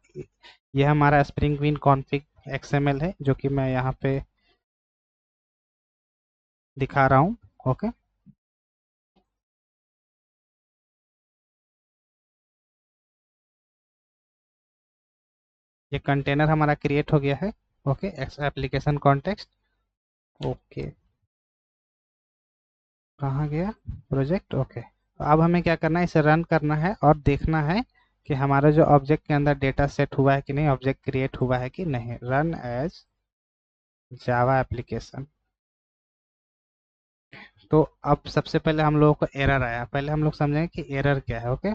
A: ये हमारा स्प्रिंग बीन कॉन्फ़िग XML है, जो कि मैं यहाँ पे दिखा रहा हूँ। ओके, ये कंटेनर हमारा क्रिएट हो गया है। Okay, application context. ओके, कहाँ गया प्रोजेक्ट? ओके, तो अब हमें क्या करना है, इसे रन करना है और देखना है कि हमारा जो ऑब्जेक्ट के अंदर डेटा सेट हुआ है कि नहीं, ऑब्जेक्ट क्रिएट हुआ है कि नहीं। Run as Java application. तो अब सबसे पहले हम लोगों को एरर आया, पहले हम लोग समझेंगे कि एरर क्या है। Okay,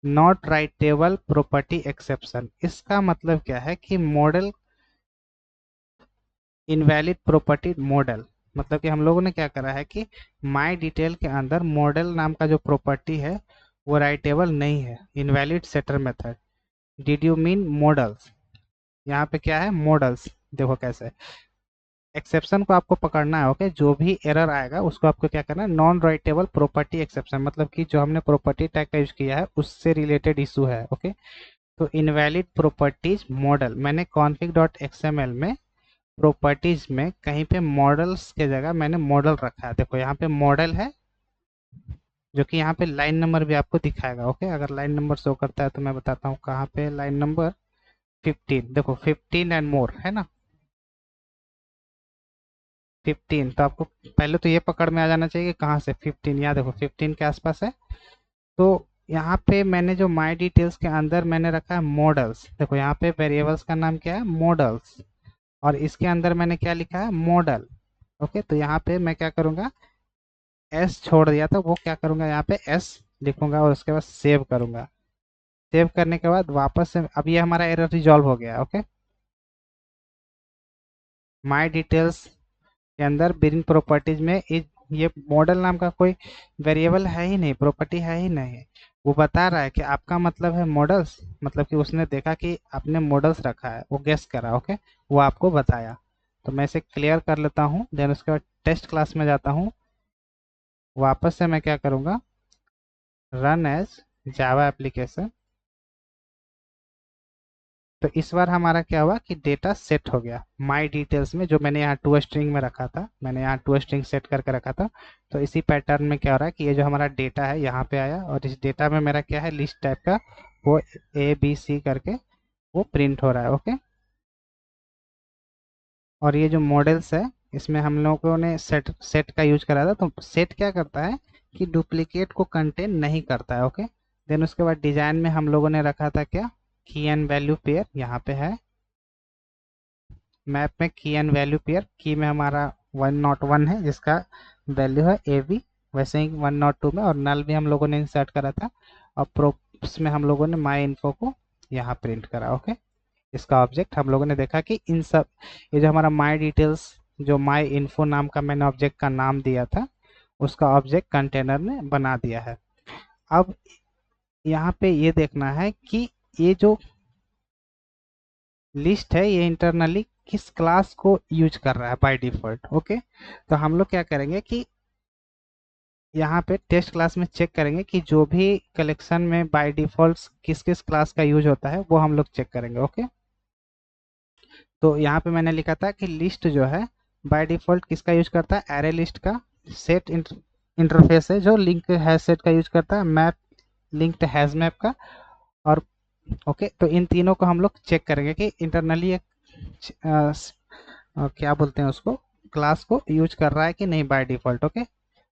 A: not writable property exception. इसका मतलब क्या है कि मॉडल इनवैलिड प्रॉपर्टी मॉडल, मतलब कि हम लोगों ने क्या करा है कि माई डिटेल के अंदर मॉडल नाम का जो प्रॉपर्टी है वो राइटेबल नहीं है, invalid setter method. Did you mean models? यहाँ पे क्या है, मॉडल्स। देखो कैसे एक्सेप्शन को आपको पकड़ना है। ओके, जो भी एरर आएगा उसको आपको क्या करना है, नॉन राइटेबल प्रॉपर्टी एक्सेप्शन, मतलब कि जो हमने प्रॉपर्टी टैग का यूज किया है उससे रिलेटेड इशू है। ओके, तो इनवैलिड प्रॉपर्टीज मॉडल, मैंने config डॉट एक्सएमएल में प्रॉपर्टीज में कहीं पे मॉडल्स के जगह मैंने मॉडल रखा है। देखो यहाँ पे मॉडल है, जो कि यहाँ पे लाइन नंबर भी आपको दिखाएगा। ओके, अगर लाइन नंबर शो करता है तो मैं बताता हूँ कहाँ पे, लाइन नंबर 15। देखो 15 एंड मोर है ना, 15। तो आपको पहले तो ये पकड़ में आ जाना चाहिए कि कहाँ से 15, यहाँ देखो 15 के आसपास है। तो यहाँ पे मैंने जो माई डिटेल्स के अंदर मैंने रखा है मॉडल्स। देखो यहाँ पे वेरिएबल्स का नाम क्या है, मॉडल्स, और इसके अंदर मैंने क्या लिखा है, मॉडल। ओके, तो यहाँ पे मैं क्या करूँगा, एस छोड़ दिया था, वो क्या करूँगा, यहाँ पे एस लिखूंगा और उसके बाद सेव करूँगा। सेव करने के बाद वापस से अब ये हमारा एरर रिजॉल्व हो गया। ओके, माई डिटेल्स के अंदर बिलिंग प्रॉपर्टीज में ये मॉडल नाम का कोई वेरिएबल है ही नहीं, प्रॉपर्टी है ही नहीं। वो बता रहा है कि आपका मतलब है मॉडल्स, मतलब कि उसने देखा कि आपने मॉडल्स रखा है, वो गेस करा। ओके, वो आपको बताया। तो मैं इसे क्लियर कर लेता हूँ, देन उसके बाद टेस्ट क्लास में जाता हूँ। वापस से मैं क्या करूँगा, रन एज जावा एप्लीकेशन। तो इस बार हमारा क्या हुआ कि डेटा सेट हो गया माई डिटेल्स में, जो मैंने यहाँ टू स्ट्रिंग में रखा था, मैंने यहाँ टू स्ट्रिंग सेट करके रखा था। तो इसी पैटर्न में क्या हो रहा है कि ये जो हमारा डेटा है यहाँ पे आया, और इस डेटा में मेरा क्या है, लिस्ट टाइप का, वो ए बी सी करके वो प्रिंट हो रहा है। ओके, और ये जो मॉडल्स है इसमें हम लोगों ने सेट सेट का यूज करा था। तो सेट क्या करता है कि डुप्लीकेट को कंटेन नहीं करता है। ओके, देन उसके बाद डिजाइन में हम लोगों ने रखा था क्या, की एंड वैल्यू पेयर, यहाँ पे है मैप में की एंड वैल्यू पेयर। की में हमारा 101 है जिसका वैल्यू है ए बी, वैसे ही 102 में, और नल भी हम लोगों ने इंसर्ट करा था, और प्रोप्स में हम लोगों ने माई इन्फो को यहाँ प्रिंट करा। ओके, इसका ऑब्जेक्ट हम लोगों ने देखा कि इन सब, ये जो हमारा माई डिटेल्स, जो माई इन्फो नाम का मैंने ऑब्जेक्ट का नाम दिया था, उसका ऑब्जेक्ट कंटेनर ने बना दिया है। अब यहाँ पे ये देखना है कि ये जो लिस्ट है ये इंटरनली किस क्लास को यूज कर रहा है बाय डिफॉल्ट। ओके, तो हम लोग क्या करेंगे कि यहाँ पे टेस्ट क्लास में चेक करेंगे कि जो भी कलेक्शन में बाय डिफॉल्ट किस किस क्लास का यूज होता है वो हम लोग चेक करेंगे। ओके, तो यहाँ पे मैंने लिखा था कि लिस्ट जो है बाय डिफॉल्ट किसका यूज करता है, एरे लिस्ट का। सेट इंटरफेस है जो लिंक हैज सेट का यूज करता है, मैप लिंक्ड हैज मैप का। और ओके, तो इन तीनों को हम लोग चेक करेंगे कि इंटरनली एक क्या बोलते हैं उसको, क्लास को यूज कर रहा है कि नहीं बाय डिफॉल्ट। ओके,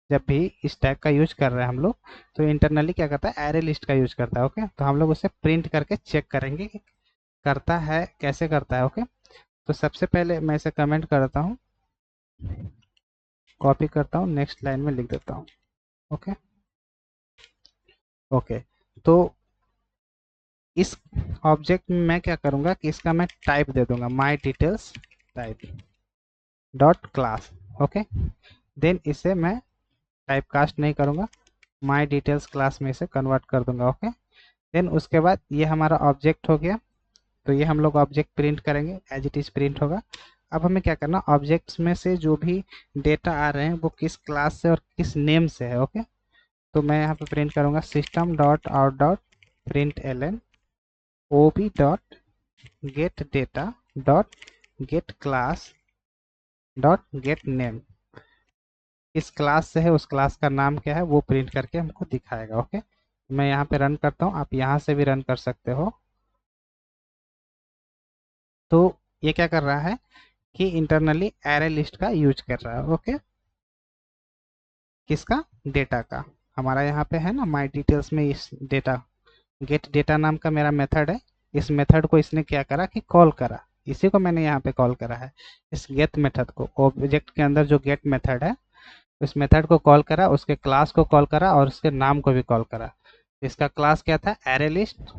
A: जब भी इस टैग का यूज कर रहे हैं हम लोग, तो इंटरनली क्या करता है, एरे लिस्ट का यूज करता है। ओके, तो हम लोग उसे प्रिंट करके चेक करेंगे कि करता है, कैसे करता है। ओके, तो सबसे पहले मैं इसे कमेंट करता हूँ, कॉपी करता हूँ, नेक्स्ट लाइन में लिख देता हूँ। ओके, ओके, तो इस ऑब्जेक्ट में मैं क्या करूँगा कि इसका मैं टाइप दे दूंगा, my details type dot class. Okay, then इसे मैं टाइप कास्ट नहीं करूँगा, माई डिटेल्स क्लास में इसे कन्वर्ट कर दूंगा। ओके, देन उसके बाद ये हमारा ऑब्जेक्ट हो गया। तो ये हम लोग ऑब्जेक्ट प्रिंट करेंगे, एज इट इज प्रिंट होगा। अब हमें क्या करना, ऑब्जेक्ट्स में से जो भी डेटा आ रहे हैं वो किस क्लास से और किस नेम से है। ओके, तो मैं यहाँ पे प्रिंट करूँगा system dot out dot print L N O B dot get data dot get class dot get name. किस क्लास से है, उस क्लास का नाम क्या है वो प्रिंट करके हमको दिखाएगा। ओके, मैं यहाँ पे रन करता हूँ, आप यहाँ से भी रन कर सकते हो। तो ये क्या कर रहा है कि इंटरनली एरे लिस्ट का यूज कर रहा है। ओके, किसका? डेटा का। हमारा यहाँ पे है ना माई डिटेल्स में इस डेटा, गेट डेटा नाम का मेरा मेथड है। इस मेथड को इसने क्या करा कि कॉल करा, इसी को मैंने यहाँ पे कॉल करा है। इस गेट मेथड को, ऑब्जेक्ट के अंदर जो गेट मेथड है उस मेथड को कॉल करा, उसके क्लास को कॉल करा और उसके नाम को भी कॉल करा। इसका क्लास क्या था? Array list.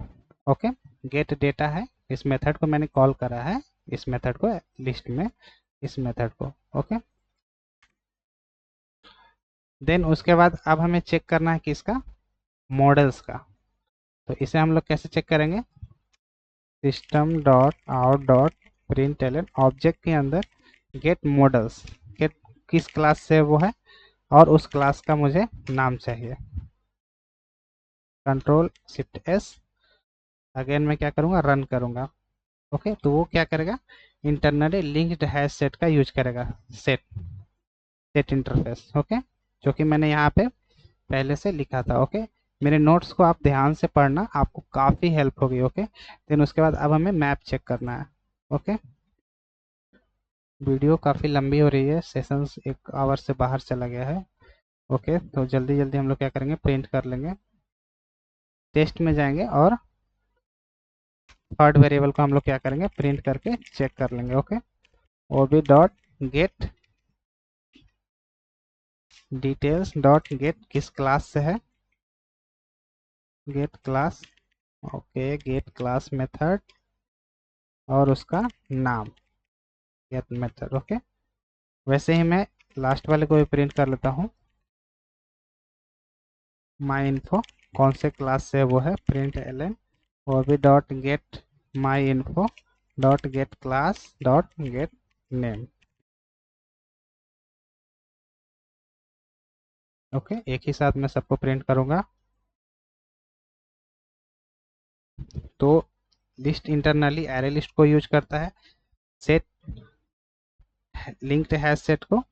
A: Okay, gate data है, इस मेथड को मैंने कॉल करा है, इस मेथड को लिस्ट में, इस मेथड को। ओके, देन उसके बाद अब हमें चेक करना है किसका? मॉडल्स का। तो इसे हम लोग कैसे चेक करेंगे? System dot out dot print L object के अंदर गेट मॉडल्स, गेट किस क्लास से वो है और उस क्लास का मुझे नाम चाहिए। कंट्रोल शिफ्ट एस, अगेन मैं क्या करूँगा? रन करूँगा। ओके, तो वो क्या करेगा? इंटरनली लिंक्ड हैश सेट का यूज करेगा। Set, set interface. ओके, जो कि मैंने यहाँ पे पहले से लिखा था। ओके, मेरे नोट्स को आप ध्यान से पढ़ना, आपको काफ़ी हेल्प होगी। ओके, देन उसके बाद अब हमें मैप चेक करना है। ओके, वीडियो काफ़ी लंबी हो रही है, सेशंस 1 आवर से बाहर चला गया है। ओके, तो जल्दी जल्दी हम लोग क्या करेंगे? प्रिंट कर लेंगे, टेस्ट में जाएंगे और थर्ड वेरिएबल को हम लोग क्या करेंगे? प्रिंट करके चेक कर लेंगे। Okay, ob dot get details dot get किस क्लास से है? Get class. Okay, get class method और उसका नाम गेट मेथड। ओके, वैसे ही मैं लास्ट वाले को भी प्रिंट कर लेता हूँ। माई इन्फो कौन से क्लास से वो है? प्रिंट एल एन और भी dot get my info dot get class dot get name. Okay, एक ही साथ मैं सबको प्रिंट करूँगा। तो लिस्ट इंटरनली एरे लिस्ट को यूज करता है, सेट लिंक्ड हैश सेट को।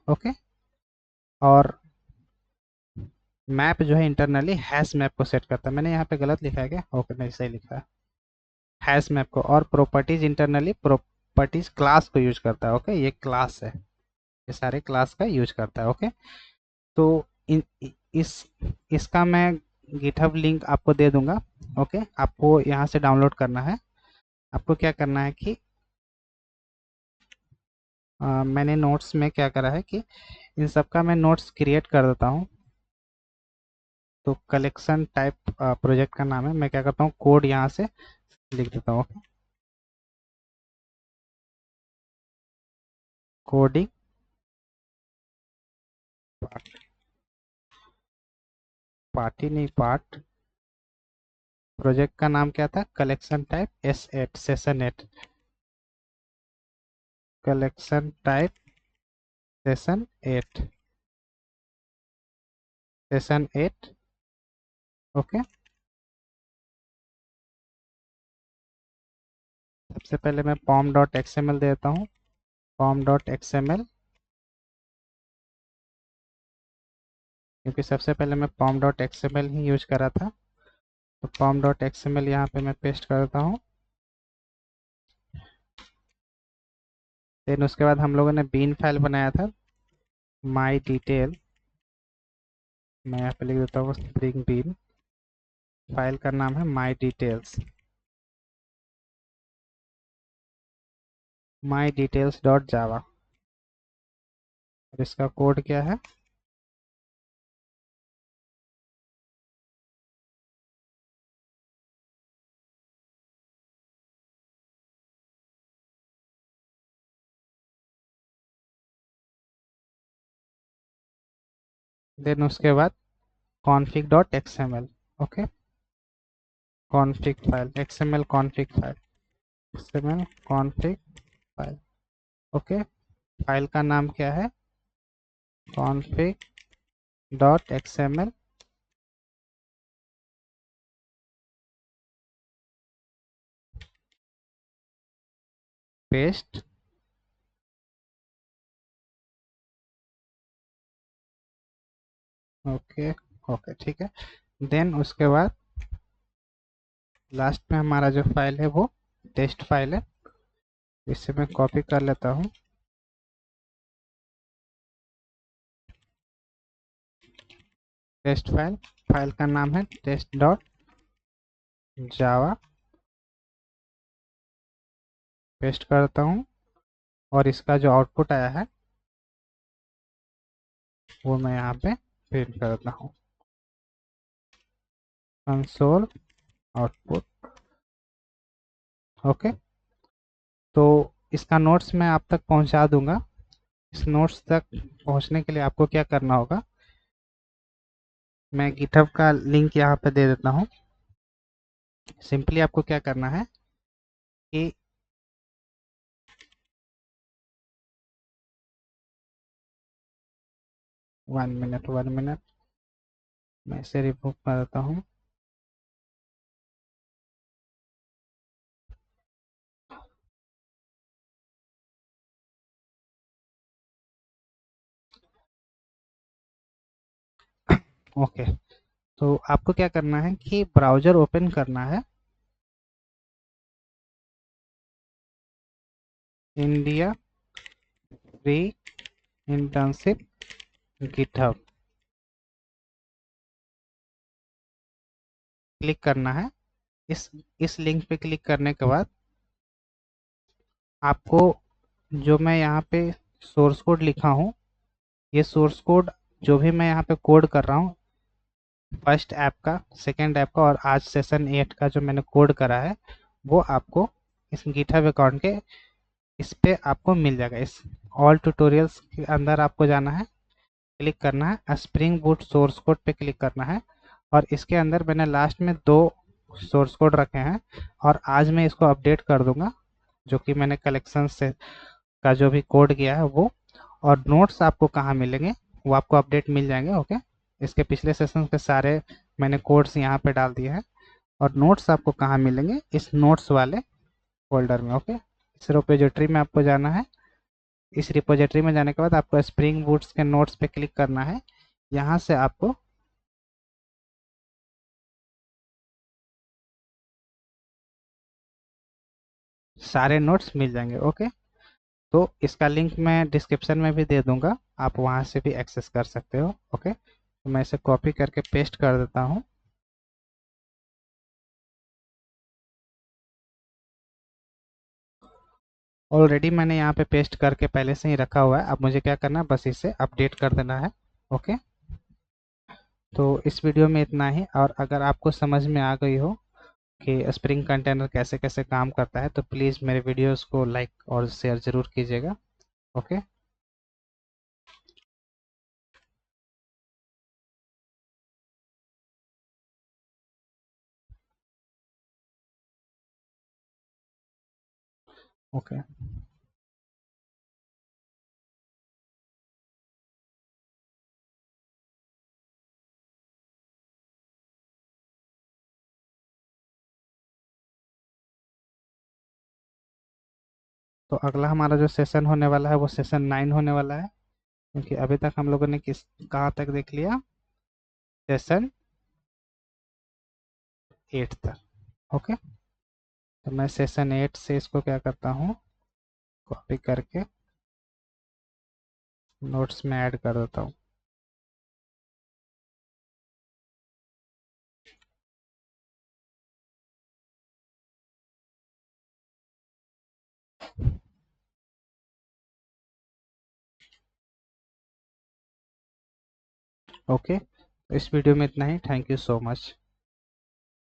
A: ओके, और मैप जो है इंटरनली हैश मैप को सेट करता है। मैंने यहाँ पे गलत लिखा है क्या? ओके, नहीं, सही लिखा है, हैश मैप को। और प्रॉपर्टीज इंटरनली प्रॉपर्टीज क्लास को यूज करता है। ओके, ये क्लास है, ये सारे क्लास का यूज करता है। ओके, तो इस इसका मैं गिटहब लिंक आपको दे दूंगा। ओके, आपको यहाँ से डाउनलोड करना है। आपको क्या करना है कि मैंने नोट्स में क्या करा है कि इन सब का मैं नोट्स क्रिएट कर देता हूँ। तो कलेक्शन टाइप प्रोजेक्ट का नाम है। मैं क्या करता हूँ? कोड यहाँ से लिख देता हूँ। कोडिंग पार्ट, पार्टी नहीं, पार्ट। प्रोजेक्ट का नाम क्या था? Collection type S8 session 8, collection type session 8, session 8। Okay, सबसे पहले मैं पॉम डॉट एक्सएमएल देता हूँ। पॉम डॉट एक्सएमएल, क्योंकि सबसे पहले मैं पॉम डॉट एक्सएमएल ही यूज करा था। तो पॉम डॉट एक्सएमएल यहाँ पे मैं पेस्ट करता हूँ। देन उसके बाद हम लोगों ने बीन फाइल बनाया था, माई डिटेल। मैं यहाँ पे लिख देता हूँ स्प्रिंग बीन। फाइल का नाम है माई डिटेल्स, माई डिटेल्स डॉट जावा। और इसका कोड क्या है? देन उसके बाद config dot XML. Okay, config file, XML config file, XML config file. Okay, file का नाम क्या है? config dot XML paste. Okay, okay, ठीक है। देन उसके बाद लास्ट में हमारा जो फाइल है वो टेस्ट फाइल है। इसे मैं कॉपी कर लेता हूँ। टेस्ट फाइल, फाइल का नाम है टेस्ट डॉट जावा, पेस्ट करता हूँ और इसका जो आउटपुट आया है वो मैं यहाँ पे प्रिंट करता हूँ, कंसोल आउटपुट। ओके, तो इसका नोट्स मैं आप तक पहुँचा दूंगा। इस नोट्स तक पहुँचने के लिए आपको क्या करना होगा, मैं गिटहब का लिंक यहाँ पे दे देता हूँ। सिंपली आपको क्या करना है कि 1 मिनट मैं इसे रिमूव कर देता हूँ। ओके, तो आपको क्या करना है कि ब्राउज़र ओपन करना है, India free internship GitHub, click करना है। इस लिंक पे क्लिक करने के बाद आपको जो मैं यहाँ पे सोर्स कोड लिखा हूँ, ये सोर्स कोड जो भी मैं यहाँ पे कोड कर रहा हूँ, फर्स्ट ऐप का, सेकंड ऐप का और आज सेशन 8 का जो मैंने कोड करा है, वो आपको इस गिटहब अकाउंट के इस पे आपको मिल जाएगा। इस ऑल ट्यूटोरियल्स के अंदर आपको जाना है, क्लिक करना है, स्प्रिंग बूट सोर्स कोड पे क्लिक करना है और इसके अंदर मैंने लास्ट में 2 सोर्स कोड रखे हैं और आज मैं इसको अपडेट कर दूंगा, जो कि मैंने कलेक्शन से का जो भी कोड किया है वो। और नोट्स आपको कहाँ मिलेंगे, वो आपको अपडेट मिल जाएंगे। ओके, इसके पिछले सेशन के सारे मैंने कोड्स यहाँ पे डाल दिए हैं और नोट्स आपको कहाँ मिलेंगे, इस नोट्स वाले फोल्डर में। ओके, इस रिपोजिटरी में आपको जाना है। इस रिपोजिटरी में जाने के बाद आपको स्प्रिंग बूट्स के नोट्स पे क्लिक करना है। यहाँ से आपको सारे नोट्स मिल जाएंगे। ओके, तो इसका लिंक मैं डिस्क्रिप्शन में भी दे दूंगा, आप वहाँ से भी एक्सेस कर सकते हो। ओके, तो मैं इसे कॉपी करके पेस्ट कर देता हूँ। ऑलरेडी मैंने यहाँ पे पेस्ट करके पहले से ही रखा हुआ है, अब मुझे क्या करना है, बस इसे अपडेट कर देना है। ओके, तो इस वीडियो में इतना ही, और अगर आपको समझ में आ गई हो कि स्प्रिंग कंटेनर कैसे कैसे काम करता है तो प्लीज़ मेरे वीडियोस को लाइक और शेयर ज़रूर कीजिएगा। ओके। ओके, तो अगला हमारा जो सेशन होने वाला है वो सेशन 9 होने वाला है, क्योंकि अभी तक हम लोगों ने किस कहाँ तक देख लिया, सेशन 8 तक। ओके, तो मैं सेशन 8 से इसको क्या करता हूँ, कॉपी करके नोट्स में ऐड कर देता हूँ। ओके, तो इस वीडियो में इतना ही। Thank you so much.